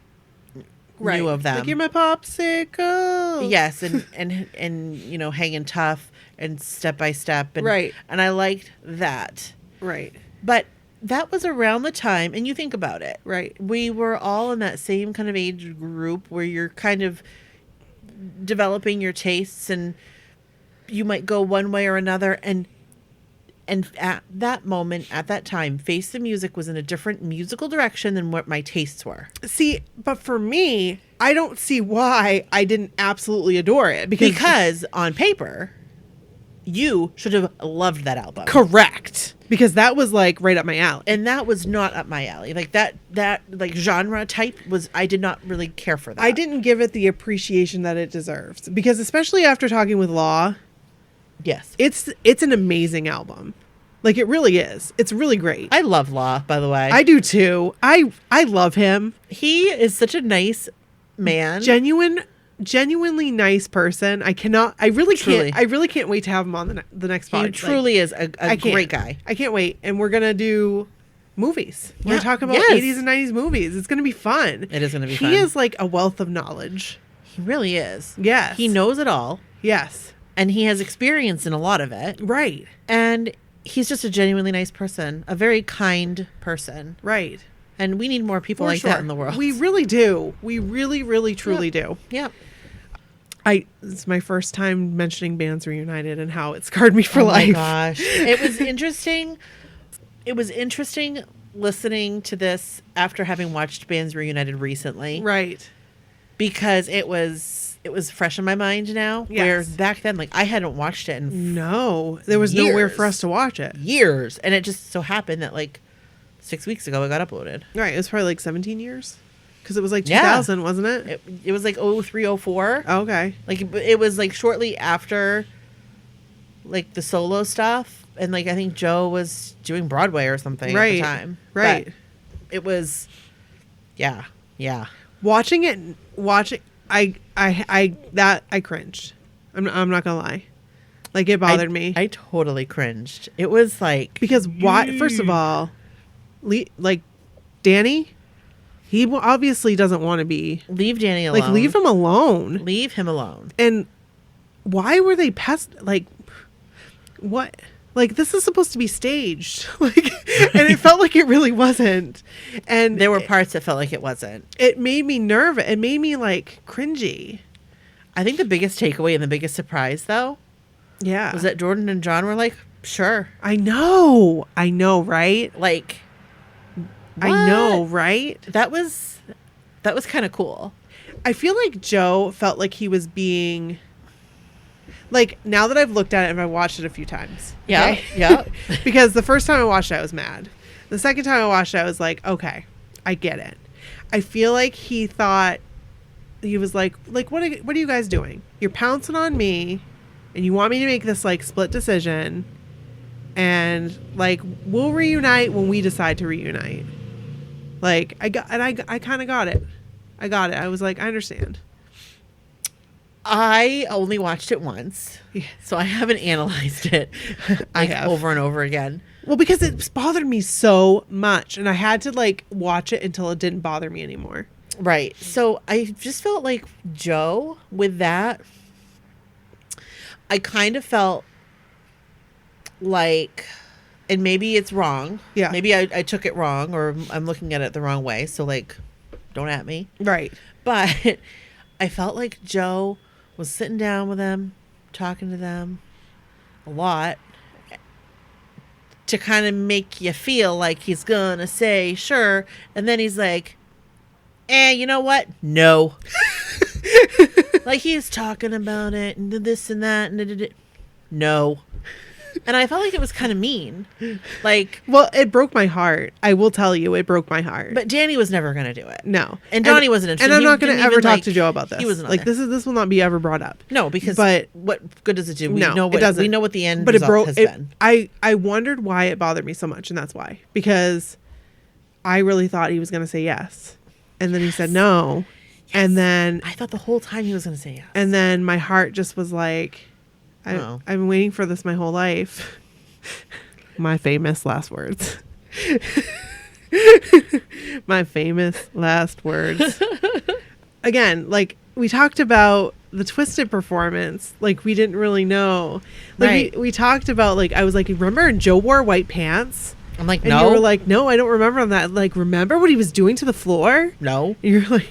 knew of them. Like, you're my popsicle. Yes, and you know, Hanging Tough and Step by Step, and Right. and I liked that. Right. But that was around the time, and you think about it, Right. we were all in that same kind of age group where you're kind of developing your tastes, and you might go one way or another, and at that moment, at that time, Face the Music was in a different musical direction than what my tastes were. See, but for me, I don't see why I didn't absolutely adore it. Because on paper, you should have loved that album. Correct. Because that was like right up my alley. And that was not up my alley. Like that like genre type was, I did not really care for that. I didn't give it the appreciation that it deserves. Because especially after talking with Law, Yes. it's an amazing album. Like, it really is. It's really great. I love Law, by the way. I do too. I love him. He is such a nice man. Genuine genuinely nice person. I really Truly. can't wait to have him on the next He podcast. truly is a I can't. great guy. I can't wait. And we're going to do movies. We're Yeah. going to talk about Yes. 80s and 90s movies. It's going to be fun. It is going to be fun. He is like a wealth of knowledge. He really is. Yes. He knows it all, Yes. and he has experience in a lot of it. Right. And he's just a genuinely nice person, a very kind person. Right. And we need more people For like sure. that in the world. We really do. We really, really, truly do. Yep. It's my first time mentioning Bands Reunited and how it scarred me for Oh life. my gosh. It was interesting. It was interesting listening to this after having watched Bands Reunited recently. Right. Because it was fresh in my mind now. Yes. Where back then, like, I hadn't watched it in No, there was nowhere for Years. us to watch it. years. And it just so happened that, like, 6 weeks ago it got uploaded. Right. It was probably like 17 years. Because it was like Yeah. 2000, wasn't it? It was like 03, 04. Oh, okay. Like, it was, like, shortly after, like, the solo stuff. And, like, I think Joe was doing Broadway or something at the time. Right. But it was, yeah. Watching, I cringed. I'm not gonna lie. Like, it bothered me. I totally cringed. It was like, Because why? First of all, like Danny, he obviously doesn't want to be. leave Danny alone. Like, leave him alone. Leave him alone. And why were they like, what? Like, this is supposed to be staged. Like, and it felt like it really wasn't. And There were parts that felt like it wasn't. it made me nervous. It made me like cringy. I think the biggest takeaway and the biggest surprise, though, Yeah. was that Jordan and John were like, sure. I know, right? Like, I know, what? right? That was kind of cool. I feel like Joe felt like he was being, like, now that I've looked at it and I watched it a few times. Yeah. okay? Yeah. Because the first time I watched it, I was mad. The second time I watched it, I was like, okay, I get it. I feel like he thought, he was like, what are you guys doing? You're pouncing on me and you want me to make this, like, split decision. And, like, we'll reunite when we decide to reunite. Like, I kind of got it. I was like, I understand. I only watched it once, so I haven't analyzed it I like, have. over and over again. Well, because it's bothered me so much, and I had to, like, watch it until it didn't bother me anymore. Right. So I just felt like Joe with that. I kind of felt like, and maybe it's wrong. Yeah. Maybe I took it wrong, or I'm looking at it the wrong way. So, like, don't at me. Right. But I felt like Joe was sitting down with them, talking to them a lot to kind of make you feel like he's going to say, sure. And then he's like, you know what? No. Like, he's talking about it and this and that. And no. And I felt like it was kind of mean. Like, Well, it broke my heart. I will tell you, it broke my heart. but Danny was never going to do it. no. And Donnie wasn't interested. And I'm He not going to didn't ever even, talk like- to Joe about this. He wasn't on like, there. this will not be ever brought up. No, because But- what good does it do? We No, know it what doesn't. we know what the end But it result broke. has been. I wondered why it bothered me so much, and that's why. Because I really thought he was going to say yes, and then he said no, and then I thought the whole time he was going to say yes. and then my heart just was like, Oh. I've been waiting for this my whole life. My famous last words. My famous last words. Again, like, we talked about the Twisted performance. Like, we didn't really know. Like, Right. we talked about, like, I was like, remember Joe wore white pants? I'm like, And no, you were like, no, I don't remember that. Like, remember what he was doing to the floor? no. And you're like,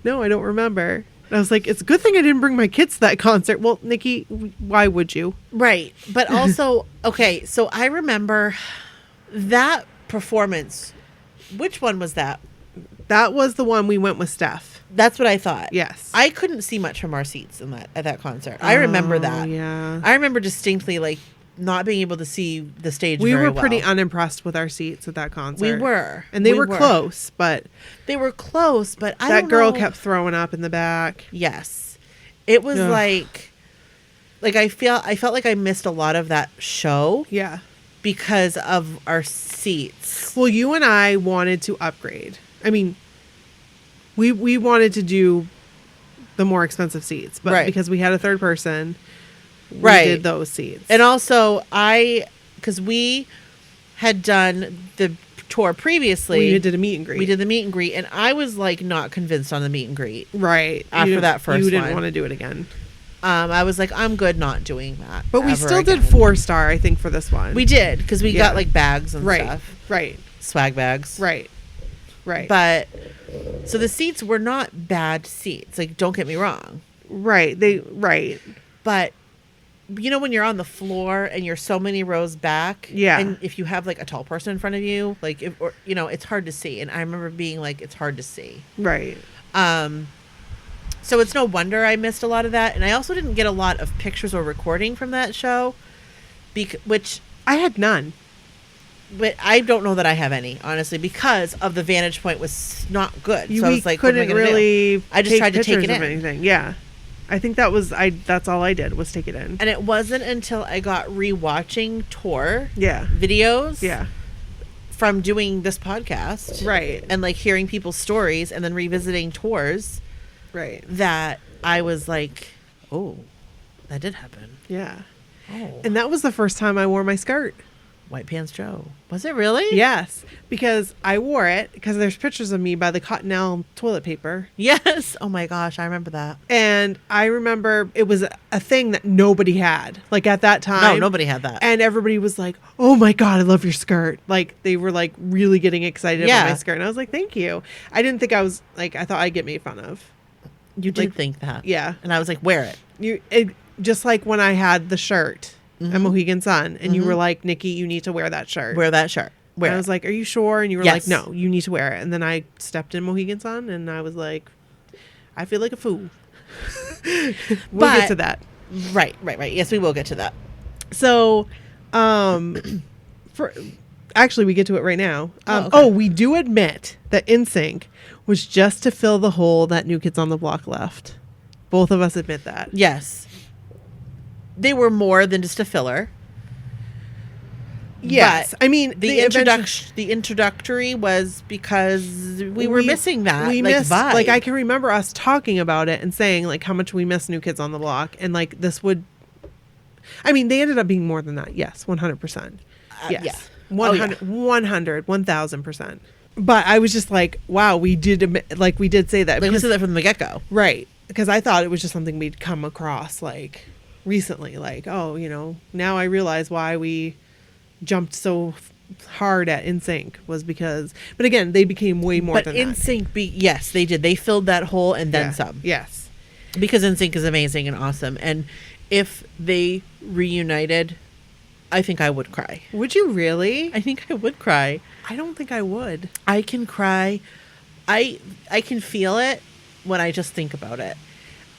no, I don't remember. And I was like, it's a good thing I didn't bring my kids to that concert. Well, Nikki, why would you? Right. But also, okay, so I remember that performance. Which one was that? That was the one we went with Steph. That's what I thought. Yes. I couldn't see much from our seats in that at that concert. I remember Oh, that. Yeah. I remember distinctly, like, not being able to see the stage. We very were pretty well. unimpressed with our seats at that concert. We were. And they We were close, but They were close, but I that don't girl know. kept throwing up in the back. Yes. It was Ugh. like I felt like I missed a lot of that show Yeah. because of our seats. Well, you and I wanted to upgrade. I mean, we wanted to do the more expensive seats. But Right. because we had a third person, we Right. did those seats. And also, because we had done the tour previously. we did a meet and greet. We did the meet and greet, and I was like not convinced on the meet and greet. right. After You- that first You didn't one. want to do it again. I was like, I'm good not doing that. But we ever still did again. 4-star, I think, for this one. We did, because we Yeah. got like bags and Right. stuff. Right. Swag bags. Right. Right. But, so the seats were not bad seats. Like, don't get me wrong. right. Right. But, you know, when you're on the floor and you're so many rows back. Yeah. And if you have like a tall person in front of you, like, or, you know, it's hard to see. And I remember being like, it's hard to see. Right. So it's no wonder I missed a lot of that. And I also didn't get a lot of pictures or recording from that show, which I had none. but I don't know that I have any, honestly, because of the vantage point was not good. So I We was like, what am I couldn't gonna do? really. I just tried to take pictures it of in. anything. Yeah. I think that was That's all I did was take it in. And it wasn't until I got rewatching tour Yeah. videos Yeah. from doing this podcast. Right. And like hearing people's stories and then revisiting tours Right. that I was like, oh, that did happen. Yeah. Oh. And that was the first time I wore my skirt. White Pants Joe. Was it really? Yes, because I wore it because there's pictures of me by the Cottonelle toilet paper. Yes. Oh my gosh, I remember that. And I remember it was a thing that nobody had. Like at that time. No, nobody had that. And everybody was like, "Oh my god, I love your skirt." Like they were like really getting excited Yeah. about my skirt. And I was like, "Thank you." I didn't think I was like I thought I'd get made fun of. You did like, think that. Yeah. And I was like, wear it. Just like when I had the shirt at Mohegan Sun and you were like, "Nikki, you need to wear that shirt." Wear that shirt. And Wear I it. was like, "Are you sure?" And you were Yes. like, "No, you need to wear it." And then I stepped in Mohegan Sun and I was like, I feel like a fool. We'll But- get to that. Right. Yes, we will get to that. So, for actually, we get to it right now. Okay. We do admit that NSYNC was just to fill the hole that New Kids on the Block left. Both of us admit that. Yes. They were more than just a filler. Yes, But I mean The introductory was because we were missing that. We like, missed, vibe. like I can remember us talking about it and saying like how much we miss New Kids on the Block, and like this would. I mean, they ended up being more than that. Yes, 100%. Yes, yeah. 100, 1000%. But I was just like, wow, we did we did say that. Like we because- said that from the get go. right, because I thought it was just something we'd come across like recently. Like, oh, now I realize why we jumped so hard at NSYNC was because, but again, they became way more But than that. NSYNC, yes, they did. They filled that hole and then Yeah. some. Yes. Because NSYNC is amazing and awesome. And if they reunited, I think I would cry. Would you really? I think I would cry. I don't think I would. I can cry. I can feel it when I just think about it.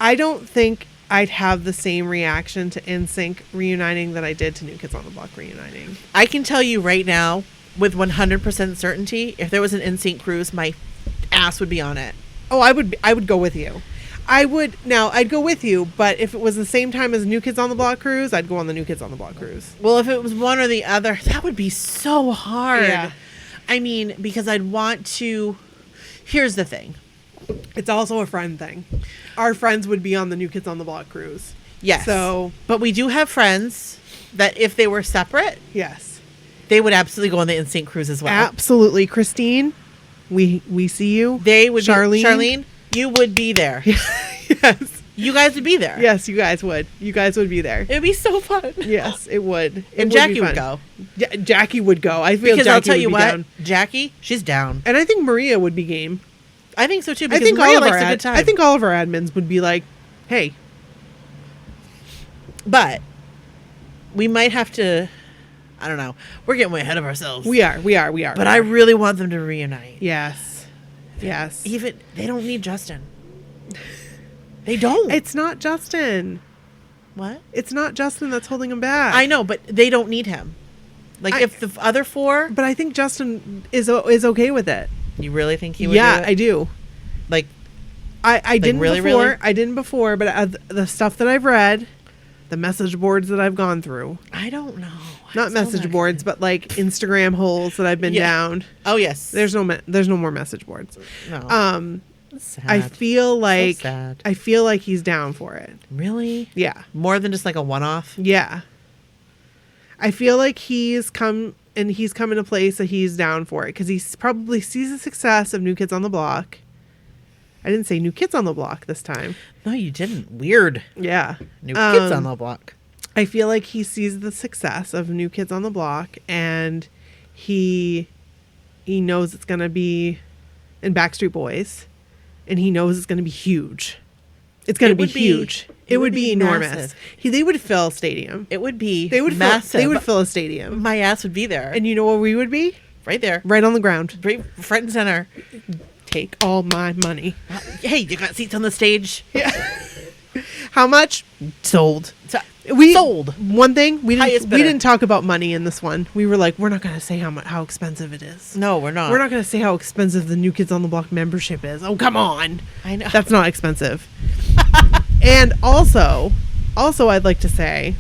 I don't think I'd have the same reaction to NSYNC reuniting that I did to New Kids on the Block reuniting. I can tell you right now, with 100% certainty, if there was an NSYNC cruise, my ass would be on it. Oh, I would go with you. I'd go with you, but if it was the same time as New Kids on the Block cruise, I'd go on the New Kids on the Block cruise. Well, if it was one or the other, that would be so hard. Yeah. I mean, because I'd want to. Here's the thing. It's also a friend thing. Our friends would be on the New Kids on the Block cruise. Yes. So, But we do have friends that if they were separate, yes. they would absolutely go on the NSYNC cruise as well. Absolutely. Christine, we see you. They would Charlene. Charlene, you would be there. Yes. You guys would be there. Yes, you guys would. You guys would be there. It'd be so fun. Yes, it would. It And would Jackie be would fun. go. Jackie would go. I feel Because Jackie I'll tell would you be what, down. Jackie, she's down. And I think Maria would be game. I think so too. I Because think Maria all of likes our a good time. I think all of our admins would be like, "Hey, but we might have to. I don't know. We're getting way ahead of ourselves. we are." But I really want them to reunite. yes. Even they don't need Justin. They don't. It's not Justin. What? It's not Justin that's holding him back. I know, but they don't need him. Like if the other four, But I think Justin is okay with it. you really think he would? Yeah, do it? I do. Like I didn't really, before. really? I didn't before, but the stuff that I've read, the message boards that I've gone through, I don't know. not I'm still message not boards, but like Instagram holes that I've been Yeah. down. Oh yes. There's no more message boards. no. Sad. I feel like sad. I feel like he's down for it. Really? Yeah. More than just like a one-off? Yeah. I feel like he's come in a place that he's down for it because he probably sees the success of New Kids on the Block. I didn't say New Kids on the Block this time. No, you didn't. Weird. Yeah. New Kids on the Block. I feel like he sees the success of New Kids on the Block and he knows it's going to be in Backstreet Boys and he knows it's going to be huge. It's going to be huge. It would be enormous. Massive. They would fill a stadium. It would be massive. They would but fill a stadium. My ass would be there. And you know where we would be? Right there. Right on the ground. Right front and center. Take all my money. Hey, you got seats on the stage? Yeah. How much? Sold. We sold. One thing we Highest bidder. didn't talk about money in this one. We were like, we're not going to say how expensive it is. No, we're not. We're not going to say how expensive the New Kids on the Block membership is. Oh, come on. I know. That's not expensive. And also I'd like to say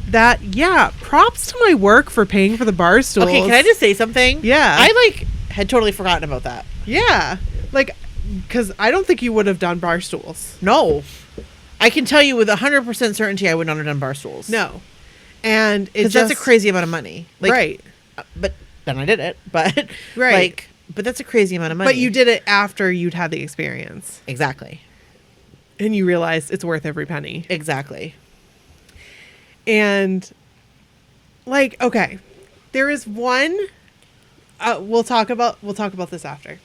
that, yeah, props to my work for paying for the bar stools. Okay, can I just say something? Yeah. I had totally forgotten about that. Yeah. Because I don't think you would have done bar stools. No. I can tell you with 100% certainty I would not have done bar stools. No. And because that's a crazy amount of money. Right. But then I did it. But right. But that's a crazy amount of money. But you did it after you'd had the experience. Exactly. And you realized it's worth every penny. Exactly. And okay, there is one. We'll talk about this after.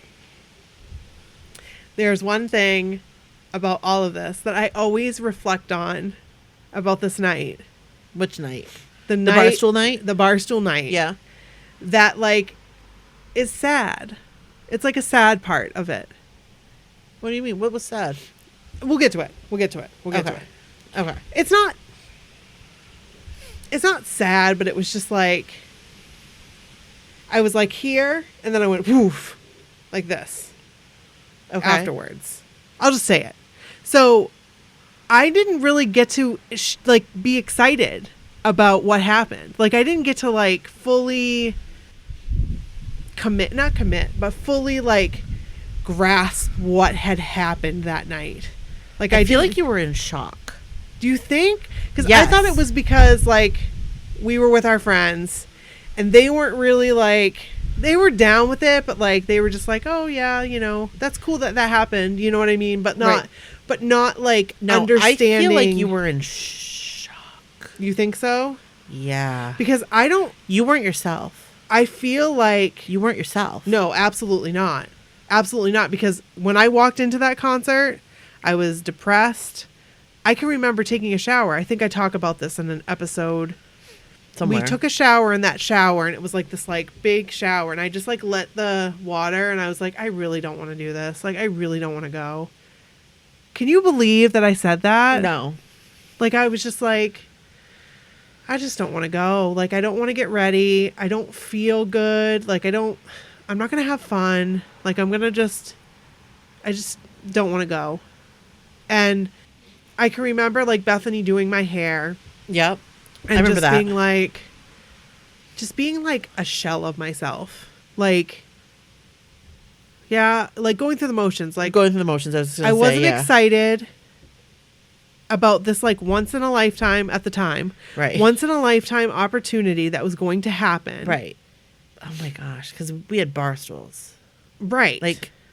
There's one thing about all of this that I always reflect on about this night. Which night? The barstool night? The barstool night. Yeah. That is sad. It's like a sad part of it. What do you mean? What was sad? We'll get to it. Okay. Okay. It's not sad, but it was just I was here and then I went woof like this. Okay. Afterwards. I'll just say it. So I didn't really get to be excited about what happened. I didn't get to fully not commit, but fully grasp what had happened that night. I feel like you were in shock. Do you think? Because Yes. I thought it was because we were with our friends and they weren't really they were down with it, but they were just oh yeah, that's cool that happened. You know what I mean? But not, Right. but not No, understanding. I feel like you were in shock. You think so? Yeah. Because You weren't yourself. I feel You weren't yourself. no, absolutely not. Absolutely not. Because when I walked into that concert, I was depressed. I can remember taking a shower. I think I talk about this in an episode. Somewhere. We took a shower in that shower and it was this big shower and I just let the water and I was I really don't want to do this. I really don't want to go. Can you believe that I said that? No. I was just I just don't want to go. I don't want to get ready. I don't feel good. I'm not going to have fun. I just don't want to go. And I can remember Bethany doing my hair. Yep. And I remember just that. being a shell of myself. Yeah, going through the motions. Going through the motions, I wasn't excited about this once in a lifetime at the time. Right. Once in a lifetime opportunity that was going to happen. Right. Oh my gosh, because we had bar stools. Right.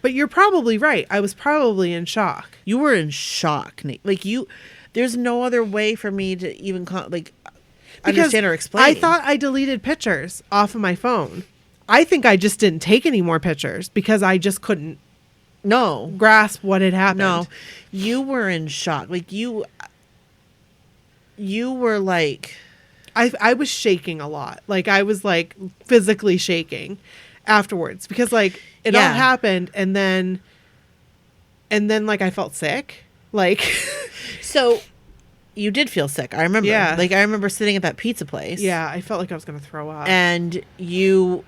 But you're probably right. I was probably in shock. You were in shock, Nate. There's no other way for me to even understand or explain. I thought I deleted pictures off of my phone. I think I just didn't take any more pictures because I just couldn't grasp what had happened. No, you were in shock. You were I was shaking a lot. I was physically shaking afterwards because it all happened and then I felt sick. So you did feel sick. I remember. Yeah. I remember sitting at that pizza place. Yeah, I felt like I was going to throw up. And you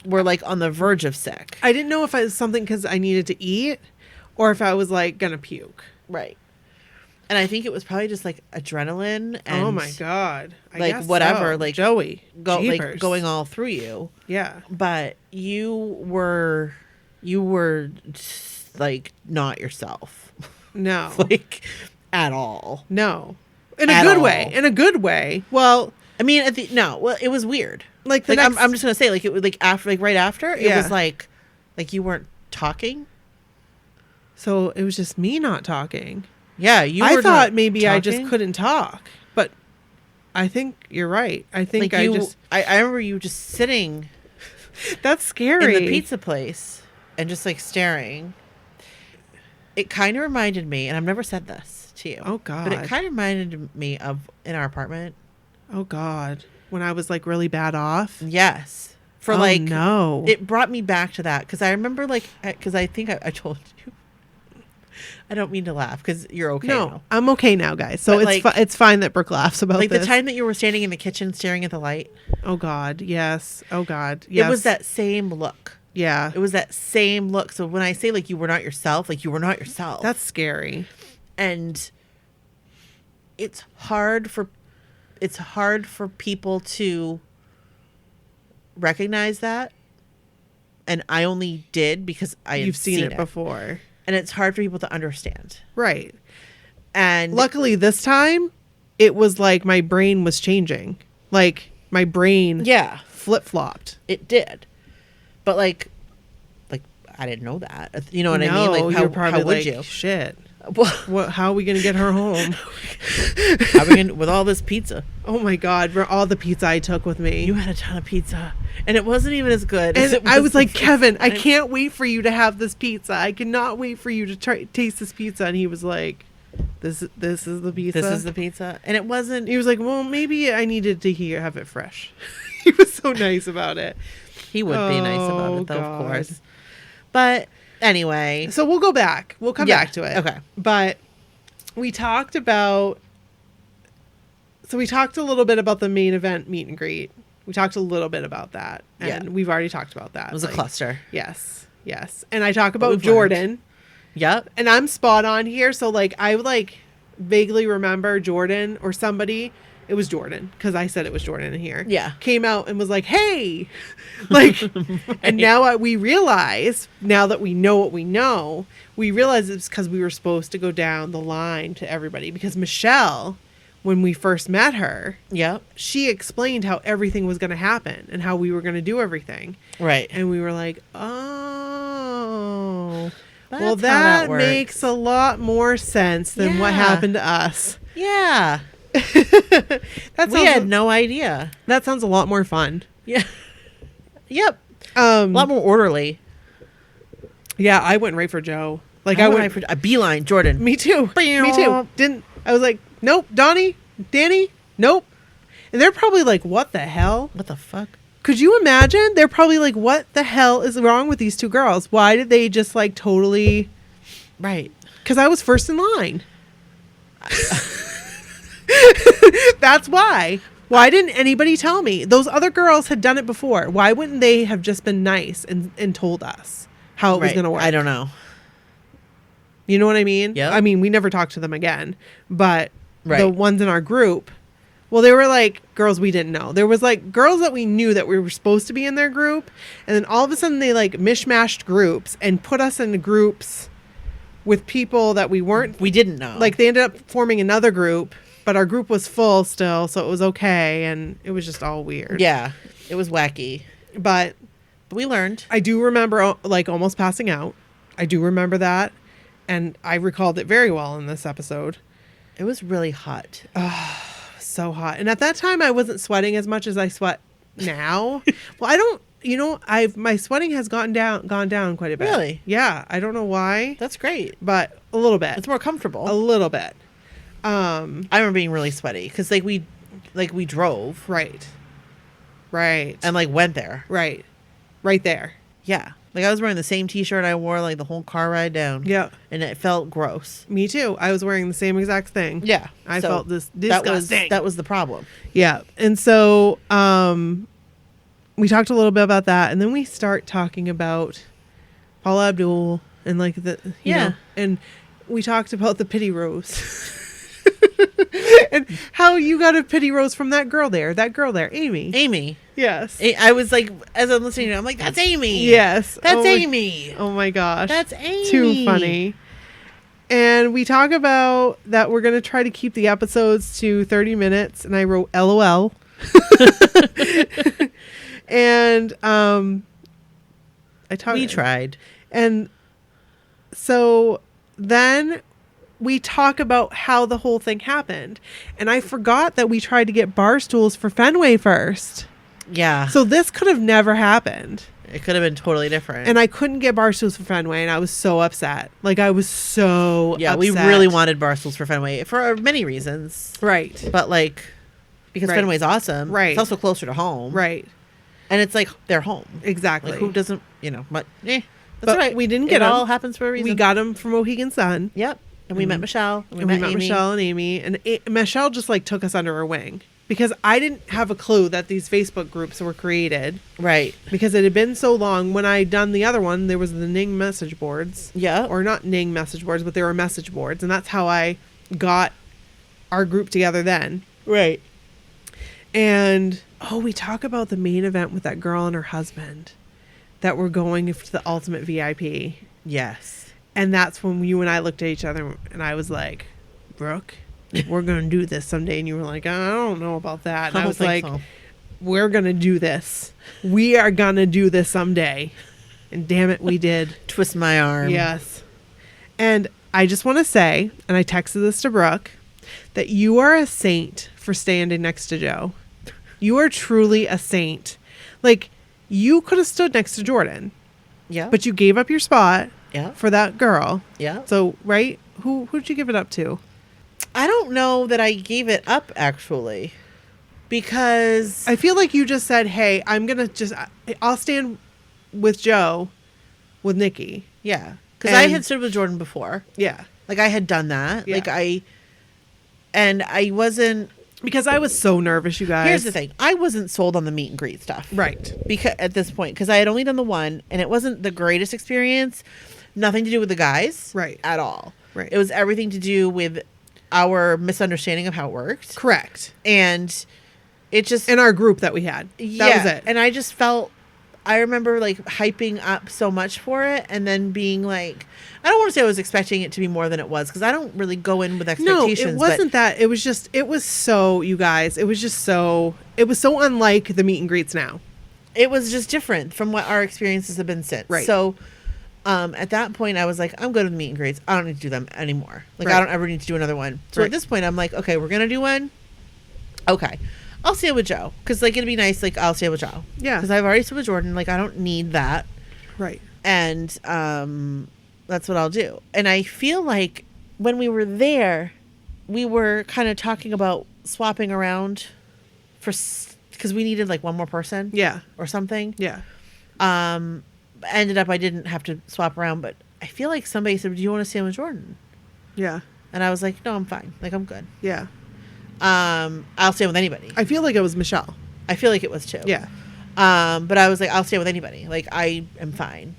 were on the verge of sick. I didn't know if it was something because I needed to eat or if I was going to puke. Right. And I think it was probably just adrenaline and oh my God. I guess whatever, so. Joey. Jeepers. Going all through you. Yeah. But you were like not yourself. No. Like at all. No. In a At good all. way. In a good way. Well, I mean, well, it was weird. like I'm just gonna say, like it was like after, like right after, it Yeah. was like you weren't talking. so it was just me not talking. Yeah, you. I were thought not maybe I just talking. couldn't talk, but I think you're right. I think Like I remember you just sitting that's scary. in the pizza place and just like staring. It kind of reminded me, and I've never said this to you. Oh, God. But it kind of reminded me of in our apartment. Oh God. When I was like really bad off. Yes. For Oh, like no. it brought me back to that because I remember because I think I told you. I don't mean to laugh because you're okay No, now. I'm okay now, guys. So But, it's like- it's fine that Brooke laughs about Like this. the time that you were standing in the kitchen staring at the light. Oh God, yes. Oh God, yes. It was that same look. Yeah, It was that same look. So when I say like you were not yourself, like you were not yourself. that's scary. And it's hard for people to recognize that. And I only did because I had You've seen it before, and it's hard for people to understand. right? And Luckily, this time it was like my brain was changing. Like my brain, yeah, flip flopped. it did. But like I didn't know that. You know what I mean? No, Like you're probably how would like, you? shit. Well, What? How are we gonna get her home? how are we gonna, with all this pizza? Oh my God! For all the pizza I took with me, You had a ton of pizza, and it wasn't even as good. as and it I was like, the Kevin, first I time. can't wait for you to have this pizza. I cannot wait for you to taste this pizza. And he was like, this is the pizza. This is the pizza, and it wasn't. He was like, well, maybe I needed to have it fresh. He was so nice about it. He would be nice about Oh, it, though, God. of course. But anyway, So we'll go back. We'll come Yeah, back to it. okay. But we talked about. So we talked a little bit about the main event meet and greet. We talked a little bit about that, and Yeah. we've already talked about that. it was a cluster. Yes, yes. And I talk about we've Jordan, Yep. and I'm spot on here. So like I like vaguely remember Jordan or somebody. It was Jordan because I said it was Jordan in here. Yeah. Came out and was like, "Hey," like, and now we realize now that we know what we know, we realize it's because we were supposed to go down the line to everybody because Michelle, when we first met her, Yep. she explained how everything was going to happen and how we were going to do everything. Right. And we were like, oh, That's well, how that that works. makes a lot more sense than what Yeah. happened to us. Yeah. That We sounds, had no idea. that sounds a lot more fun. Yeah. Yep. A lot more orderly. Yeah, I went right for Joe. Like I went, for a beeline, Jordan. me too. Me too. I was like, nope, Danny, nope. And they're probably like, what the hell? What the fuck? Could you imagine? They're probably like, what the hell is wrong with these two girls? Why did they just like totally? Right. Because I was first in line. That's why. Why didn't anybody tell me? Those other girls had done it before. Why wouldn't they have just been nice and told us how it was Right. going to work? I don't know. You know what I mean? Yep. I mean, we never talked to them again. But the Right. ones in our group, well, they were like girls we didn't know. There was like girls that we knew that we were supposed to be in their group. And then all of a sudden they like mishmashed groups and put us in groups with people that we weren't. We didn't know. Like they ended up forming another group, but our group was full still. So it was okay. And it was just all weird. yeah, it was wacky. But But we learned. I do remember like almost passing out. I do remember that. And I recalled it very well in this episode. It was really hot. So hot. And at that time I wasn't sweating as much as I sweat now. Well, I don't, my sweating has gone down quite a bit. Really? Yeah. I don't know why, That's great. but a little bit. It's more comfortable. A little bit. I remember being really sweaty because we drove Right. Right. and like went there. Right. Right there. Yeah, like I was wearing the same T-shirt I wore like the whole car ride down. Yeah. and it felt gross. Me too. I was wearing the same exact thing. Yeah, I so felt this disgusting. That was the problem. Yeah. And so we talked a little bit about that, and then we start talking about Paula Abdul and like the you Yeah. know, and we talked about the pity rose. And how you got a pity rose from that girl there, Amy. Amy. Yes. I was like, as I'm listening to it, I'm like, that's Amy. Yes. That's Amy. Oh my gosh. That's Amy. Too funny. And we talk about that we're going to try to keep the episodes to 30 minutes. And I wrote LOL. And We tried. And so then we talk about how the whole thing happened. And I forgot that we tried to get bar stools for Fenway first. Yeah. So this could have never happened. It could have been totally different. And I couldn't get bar stools for Fenway, and I was so upset. Like, I was so upset. we really wanted bar stools for Fenway for many reasons. Right. But, like, because Right. Fenway's awesome. Right. It's also closer to home. Right. And it's like their home. Exactly. Like, who doesn't, but, that's But right. we didn't get it them. all happens for a reason. We got them from Mohegan Sun. Yep. And we met Michelle. And we And we met met Amy. Michelle and Amy. And Michelle just, like, took us under her wing. Because I didn't have a clue that these Facebook groups were created. Right. Because it had been so long. When I done the other one, there was the Ning message boards. Yeah. Or not Ning message boards, but they were message boards. And that's how I got our group together then. Right. And, we talk about the main event with that girl and her husband. That we're going to the ultimate VIP. Yes. And that's when you and I looked at each other and I was like, Brooke, we're going to do this someday. And you were like, I don't know about that. And I was like, we're going to do this. We are going to do this someday. And damn it, we did. Twist my arm. Yes. And I just want to say, and I texted this to Brooke, that you are a saint for standing next to Joe. You are truly a saint. Like, you could have stood next to Jordan. Yeah. But you gave up your spot Yeah. for that girl. Yeah. So, right? Who'd you give it up to? I don't know that I gave it up, actually. Because I feel like you just said, hey, I'll stand with Joe with Nikki. yeah. Because I And- had stood with Jordan before. Yeah. Like, I had done that. Yeah. Like, I wasn't... Because I was so nervous, you guys. Here's the thing. I wasn't sold on the meet and greet stuff. Right. Because at this point, because I had only done the one, and it wasn't the greatest experience. Nothing to do with the guys. Right. At all. Right. It was everything to do with our misunderstanding of how it worked. Correct. And it just... In our group that we had. That was it. And I just felt... I remember, like, hyping up so much for it and then being like... I don't want to say I was expecting it to be more than it was because I don't really go in with expectations. No, it wasn't that. It was just... It was so... You guys, it was just so... It was so unlike the meet and greets now. It was just different from what our experiences have been since. Right. So... at that point, I was like, I'm good with meet and greets. I don't need to do them anymore. Like, Right. I don't ever need to do another one. So Right. at this point, I'm like, okay, we're going to do one. Okay. I'll stay with Joe. Because, like, it'd be nice. Like, I'll stay with Joe. Yeah. Because I've already stayed with Jordan. Like, I don't need that. Right. And that's what I'll do. And I feel like when we were there, we were kind of talking about swapping around because we needed, like, one more person. Yeah. Or something. Yeah. Ended up I didn't have to swap around, but I feel like somebody said, do you want to stay with Jordan? Yeah. And I was like, no, I'm fine. Like, I'm good. Yeah. I'll stay with anybody. I feel like it was Michelle. I feel like it was too. Yeah. But I was like, I'll stay with anybody. Like, I am fine.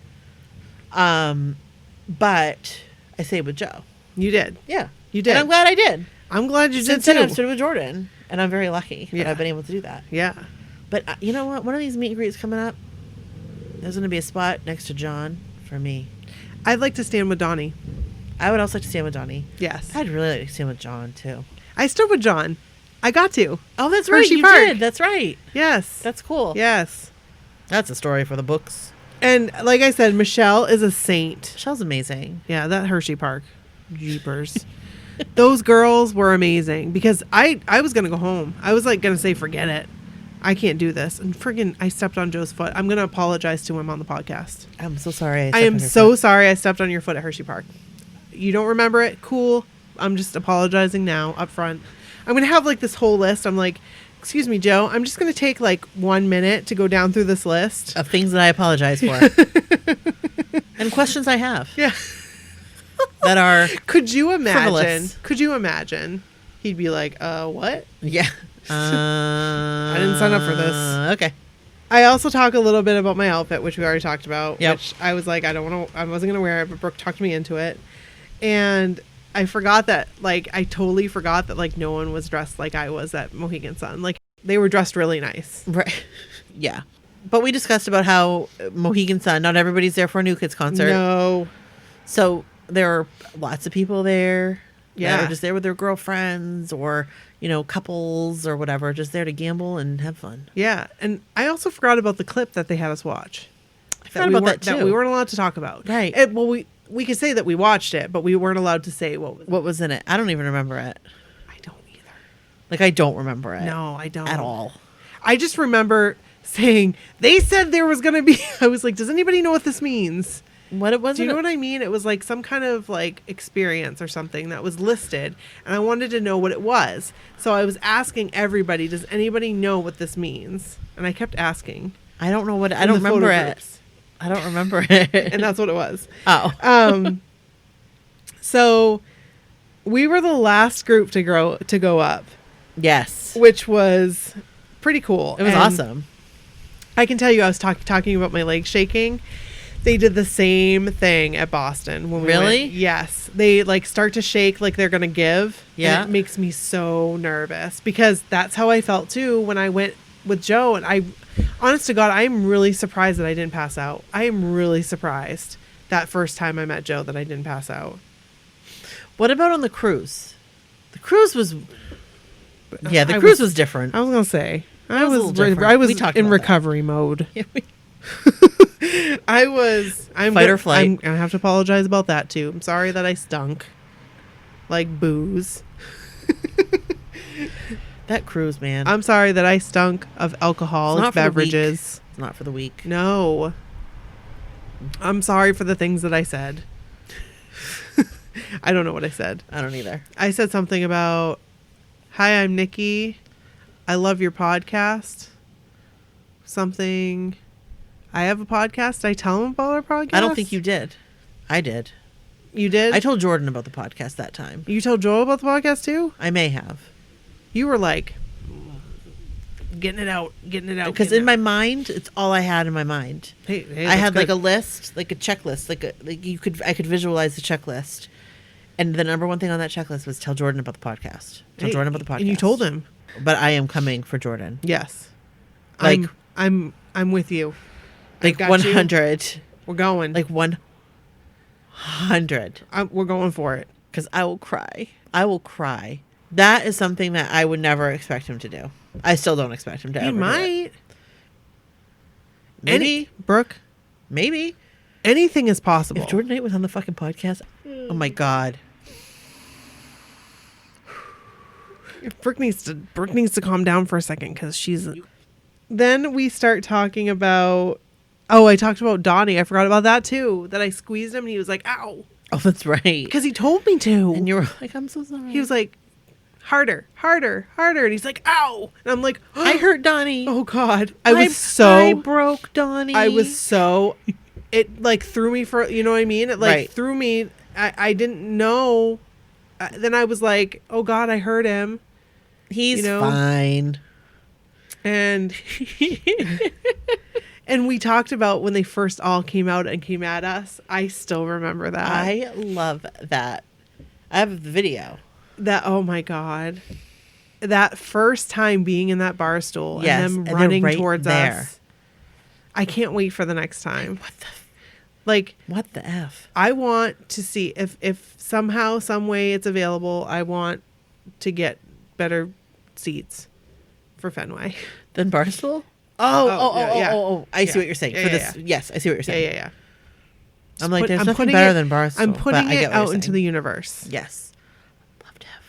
But I stayed with Joe. You did. Yeah. You did. And I'm glad I did. I'm glad you Since did then, I've too. stood with Jordan. And I'm very lucky that Yeah. I've been able to do that. Yeah. But you know what? One of these meet and greets coming up, there's going to be a spot next to John for me. I'd like to stand with Donnie. I would also like to stand with Donnie. Yes. I'd really like to stand with John, too. I stood with John. I got to. Oh, that's right. Hershey You Park. did. That's right. Yes. That's cool. Yes. That's a story for the books. And like I said, Michelle is a saint. Michelle's amazing. Yeah, that Hershey Park. Jeepers. Those girls were amazing because I was going to go home. I was like going to say, forget it. I can't do this. And friggin' I stepped on Joe's foot. I'm going to apologize to him on the podcast. I'm so sorry. I am so sorry I stepped on your foot at Hershey Park. You don't remember it? Cool. I'm just apologizing now up front. I'm going to have like this whole list. I'm like, excuse me, Joe. I'm just going to take like 1 minute to go down through this list. of things that I apologize for. And questions I have. Yeah. That are, Could you imagine? Frivolous. Could you imagine? He'd be like, what? yeah. I didn't sign up for this. Okay. I also talk a little bit about my outfit, which we already talked about. Yep. Which I was like, I wasn't going to wear it, but Brooke talked me into it. And I forgot that, like, I totally forgot that, like, no one was dressed like I was at Mohegan Sun. Like, they were dressed really nice. Right. Yeah. But we discussed about how Mohegan Sun, not everybody's there for a New Kids concert. No. So there are lots of people there. Yeah. That are just there with their girlfriends or, you know, couples or whatever, just there to gamble and have fun. Yeah. And I also forgot about the clip that they had us watch. I forgot about that too. That we weren't allowed to talk about. Right. Well, we could say that we watched it, but we weren't allowed to say what was in it. I don't even remember it. I don't either. Like, I don't remember it. No, I don't. At all. I just remember saying, they said there was going to be, I was like, does anybody know what this means? What it was? Do you know what I mean? It was like some kind of like experience or something that was listed, and I wanted to know what it was. So I was asking everybody, does anybody know what this means? And I kept asking. I don't know what, I don't remember it. I don't remember it. And that's what it was. Oh. So we were the last group to go up. Yes. Which was pretty cool. It was awesome. I can tell you, I was talking about my legs shaking. They did the same thing at Boston when we Really? went. Yes. They like start to shake like they're going to give. Yeah. And it makes me so nervous because that's how I felt too when I went with Joe. And honest to God, I'm really surprised that I didn't pass out. I am really surprised that first time I met Joe that I didn't pass out. What about on the cruise? The cruise was... Yeah, the I cruise was different. I was going to say. It was a little different. I was We talked in about that. recovery mode. Yeah, I'm Fight or flight. I'm gonna have to apologize about that too. I'm sorry that I stunk like booze. that cruise, man. I'm sorry that I stunk of alcoholic not for the weak. beverages. It's not for the weak. No. I'm sorry for the things that I said. I don't know what I said. I don't either. I said something about, "Hi, I'm Nikki. I love your podcast." Something. I have a podcast. Did I tell him about our podcast? I don't think you did. I did. You did? I told Jordan about the podcast that time. You told Joel about the podcast too? I may have. You were like, getting it out. Because in my mind, it's all I had in my mind. Hey, I had like a list, like a checklist, I could visualize the checklist. And the number one thing on that checklist was tell Jordan about the podcast. Tell Jordan about the podcast. And you told him. But I am coming for Jordan. Yes. Like I'm with you. Like got 100. You. We're going. Like 100. We're going for it. Because I will cry. I will cry. That is something that I would never expect him to do. I still don't expect him to He ever do might. it. Maybe. Brooke, Maybe. anything is possible. If Jordan Knight was on the fucking podcast, oh my God. Brooke needs to calm down for a second because she's. Then we start talking about. Oh, I talked about Donnie. I forgot about that too. That I squeezed him and he was like, "Ow!" Oh, that's right. Because he told me to. And you were like, I'm so sorry. He was like, harder. And he's like, "Ow!" And I'm like, I hurt Donnie. Oh God! I broke Donnie. I was so. It like threw me for, you know what I mean? It like Right. threw me. I didn't know. Then I was like, oh God, I hurt him. He's you know? fine. And and we talked about when they first all came out and came at us. I still remember that. I love that. I have the video. That, oh my God. That first time being in that bar stool Yes, and them and they're running right towards there. us. I can't wait for the next time. What the F? I want to see if somehow, some way it's available. I want to get better seats for Fenway. Then Barstool? Yeah. I see Yeah. what you're saying. Yeah, For yeah, this, yeah. yes, I see what you're saying. Yeah. I'm like, there's nothing putting better it- than Barstool. I'm but putting I it get what you're out into saying. the universe. Yes. Love to have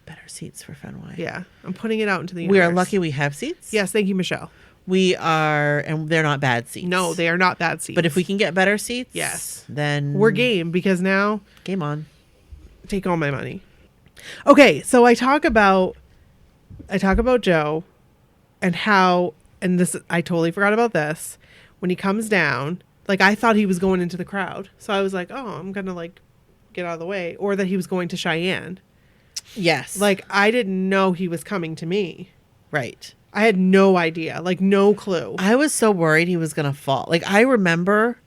better seats for Fenway. Yeah, I'm putting it out into the We universe. are lucky we have seats. Yes, thank you, Michelle. We are, and they're not bad seats. No, they are not bad seats. But if we can get better seats, Yes. then we're game, because now game on. take all my money. Okay, so I talk about Joe and how, and this, I totally forgot about this. When he comes down, like I thought he was going into the crowd. So I was like, oh, I'm going to like get out of the way. Or that he was going to Cheyenne. Yes. Like I didn't know he was coming to me. right. I had no idea, like no clue. I was so worried he was going to fall. Like I remember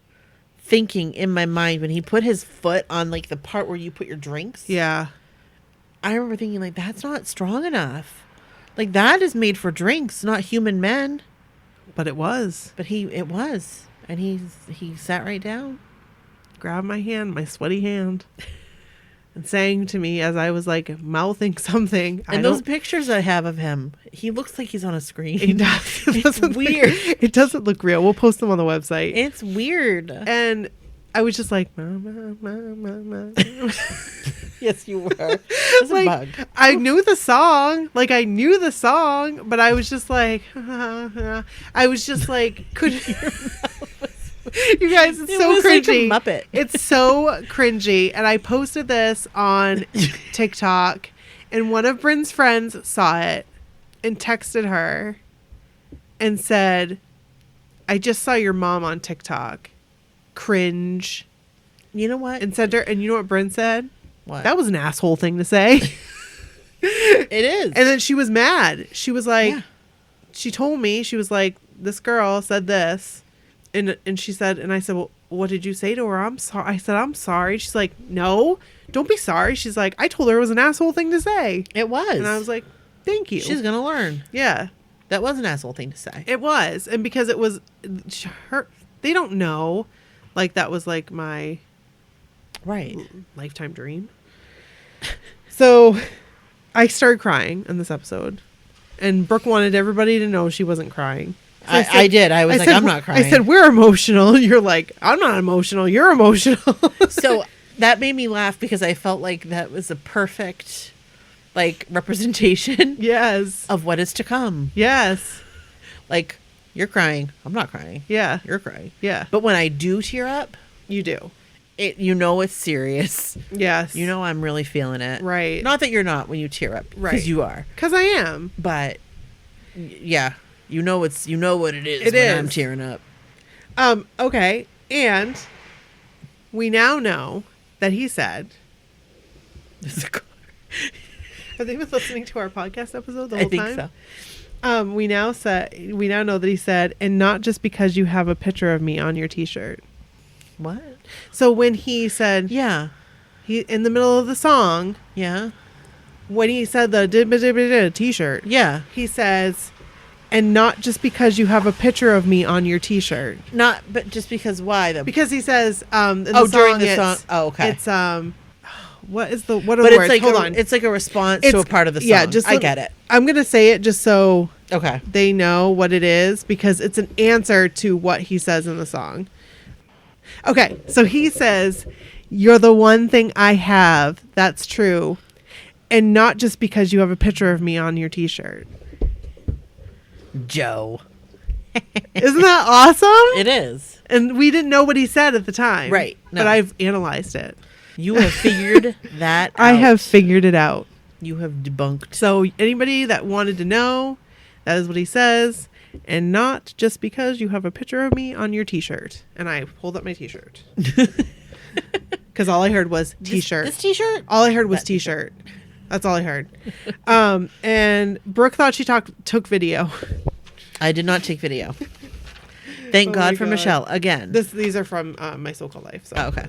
thinking in my mind when he put his foot on like the part where you put your drinks. Yeah. I remember thinking like, that's not strong enough. Like that is made for drinks, not human men. But it was. But it was. And he sat right down. Grabbed my hand, my sweaty hand. And saying to me as I was like mouthing something. And those pictures I have of him, he looks like he's on a screen. He does. It's weird. It doesn't look real. We'll post them on the website. It's weird. And I was just like, ma. Yes, you were. It's like, a bug. I knew the song. Like, I knew the song, but I was just like, I was just like, could you guys, it's It so was like a cringy. Muppet. It's so cringy. And I posted this on TikTok, and one of Bryn's friends saw it and texted her and said, I just saw your mom on TikTok. Cringe. You know what? And sent her, and you know what Bryn said? What? That was an asshole thing to say. It is. And then she was mad. She was like, Yeah. she told me, she was like, this girl said this. And she said, and I said, well, what did you say to her? I'm sorry. I said, I'm sorry. She's like, no, don't be sorry. She's like, I told her it was an asshole thing to say. It was. And I was like, thank you. She's going to learn. Yeah, That was an asshole thing to say. it was. And because it was her, they don't know. Like, that was like my Right. lifetime dream. So I started crying in this episode, and Brooke wanted everybody to know she wasn't crying. So I did. I was like, I'm not crying. I said, we're emotional. And you're like, I'm not emotional. You're emotional. So that made me laugh because I felt like that was a perfect like representation Yes. of what is to come. Yes. Like, you're crying. I'm not crying. Yeah. You're crying. Yeah. But when I do tear up, You do. it's serious. Yes. You know I'm really feeling it. Right. Not that you're not when you tear up. Right. Because you are. Because I am. But yeah. You know what it is It when is. I'm tearing up. Okay. And we now know that he said, There's a car. have they been listening to our podcast episode the I whole think time? so. We now know that he said, and not just because you have a picture of me on your t-shirt. What? So when he said, Yeah. he in the middle of the song, Yeah. when he said the t-shirt, Yeah. he says, and not just because you have a picture of me on your t-shirt. Not, but just because why though? Because he says, in the during the it's- song. Oh, okay. It's what are But the it's words? like Hold on. it's like a response to a part of the song. Yeah, just I get it. I'm gonna say it just so Okay. they know what it is, because it's an answer to what he says in the song. Okay, so he says, "You're the one thing I have that's true, and not just because you have a picture of me on your t-shirt." Joe. Isn't that awesome? It is. And we didn't know what he said at the time, Right, no. But I've analyzed it. You have figured that out. I have figured it out. You have debunked. So anybody that wanted to know, that is what he says, and not just because you have a picture of me on your t-shirt. And I pulled up my t-shirt because all I heard was t-shirt. This t-shirt? All I heard was That t-shirt. That's all I heard. And Brooke thought she took video. I did not take video. Thank Oh my God for God. Michelle again. These are from My So-Called Life. So. Oh, okay.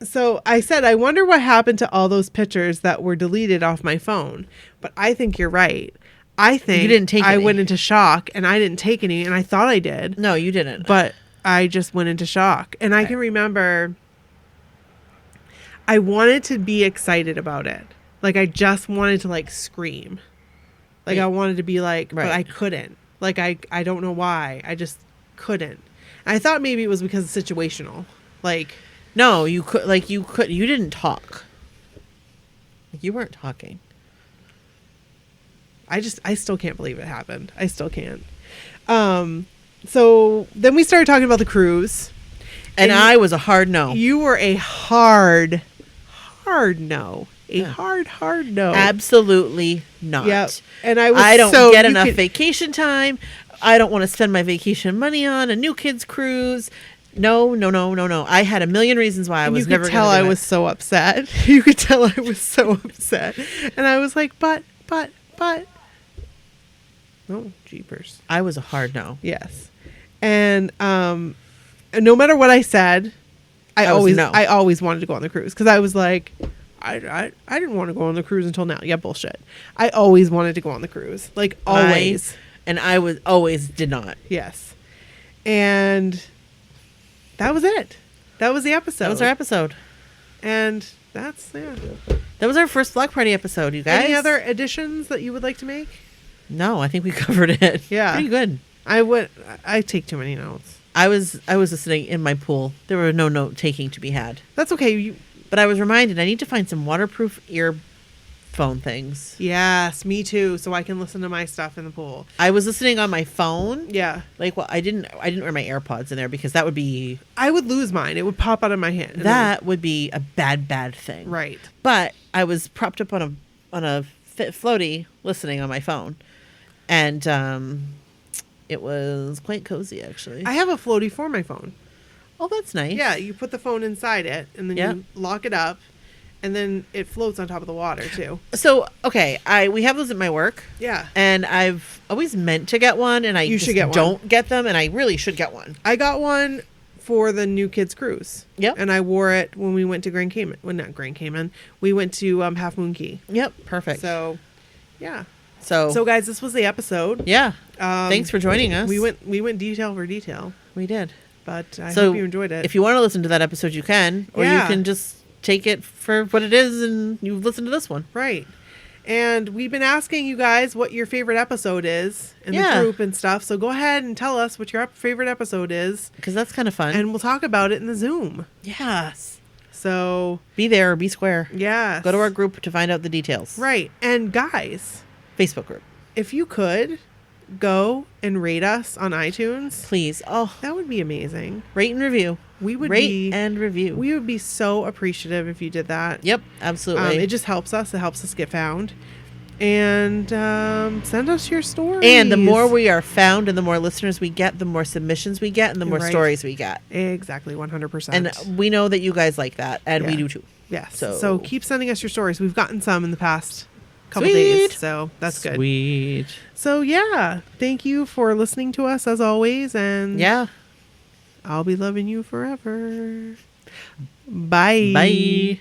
So I said, I wonder what happened to all those pictures that were deleted off my phone. But I think you're right. I think You didn't take I any. went into shock, and I didn't take any, and I thought I did. No, you didn't. But I just went into shock. And I can remember I wanted to be excited about it. Like, I just wanted to, like, scream. Like, Right. I wanted to be like, but Right. I couldn't. Like, I don't know why. I just couldn't. And I thought maybe it was because it's situational. Like, No, you could. Like you could. You didn't talk. Like, you weren't talking. I still can't believe it happened. I still can't. So then we started talking about the cruise. And I was a hard no. You were a hard no. Yeah. Hard no. Absolutely not. Yep. And I was I don't so get you enough could- vacation time. I don't want to spend my vacation money on a new kids cruise. No. I had a million reasons why I And was you never could tell gonna I do was it. so upset. You could tell I was so upset. And I was like, but. Oh, jeepers. I was a hard no. Yes. And no matter what I said, I was always no. I always wanted to go on the cruise because I was like, I didn't want to go on the cruise until now. Yeah, bullshit. I always wanted to go on the cruise, like always. I was always did not. Yes, and that was it. That was the episode. That was our episode. And that's That was our first block party episode, you guys. Any other additions that you would like to make? No, I think we covered it. Yeah. Pretty good. I take too many notes. I was listening in my pool. There were no note taking to be had. That's okay. But I was reminded I need to find some waterproof earphone things. Yes, me too. So I can listen to my stuff in the pool. I was listening on my phone. Yeah. Like, well, I didn't wear my AirPods in there because that would be... I would lose mine. It would pop out of my hand. That would be a bad thing. Right. But I was propped up on a floaty listening on my phone. And it was quite cozy, actually. I have a floaty for my phone. Oh, that's nice. Yeah, you put the phone inside it, and then Yep. you lock it up, and then it floats on top of the water, too. So, okay, we have those at my work. Yeah. And I've always meant to get one, and I You just should get one. don't get them, and I really should get one. I got one for the new kids cruise. Yep. And I wore it when we went to Grand Cayman. Well, not Grand Cayman. We went to Half Moon Key. Yep, perfect. So, yeah. So So, guys, this was the episode. yeah. Thanks for joining us. We went detail for detail, We did. but I hope you enjoyed it. If you want to listen to that episode, you can, or Yeah. you can just take it for what it is, and you listen to this one. Right. And we've been asking you guys what your favorite episode is in Yeah. the group and stuff. So go ahead and tell us what your favorite episode is, Because that's kind of fun. and we'll talk about it in the Zoom. yes. So, Be there or be square. yeah. Go to our group to find out the details. Right. And guys, Facebook group. if you could go and rate us on iTunes, Please. Oh, that would be amazing. rate and review. We would Rate and review. We would be so appreciative if you did that. Yep, absolutely. It just helps us. It helps us get found. And send us your stories. And the more we are found and the more listeners we get, the more submissions we get and the more Right. stories we get. Exactly, 100%. And we know that you guys like that, and we Yeah. do too. yes. so- So keep sending us your stories. We've gotten some in the past couple Sweet. days, so that's good. Sweet. So yeah, thank you for listening to us as always, and Yeah. I'll be loving you forever. Bye. Bye.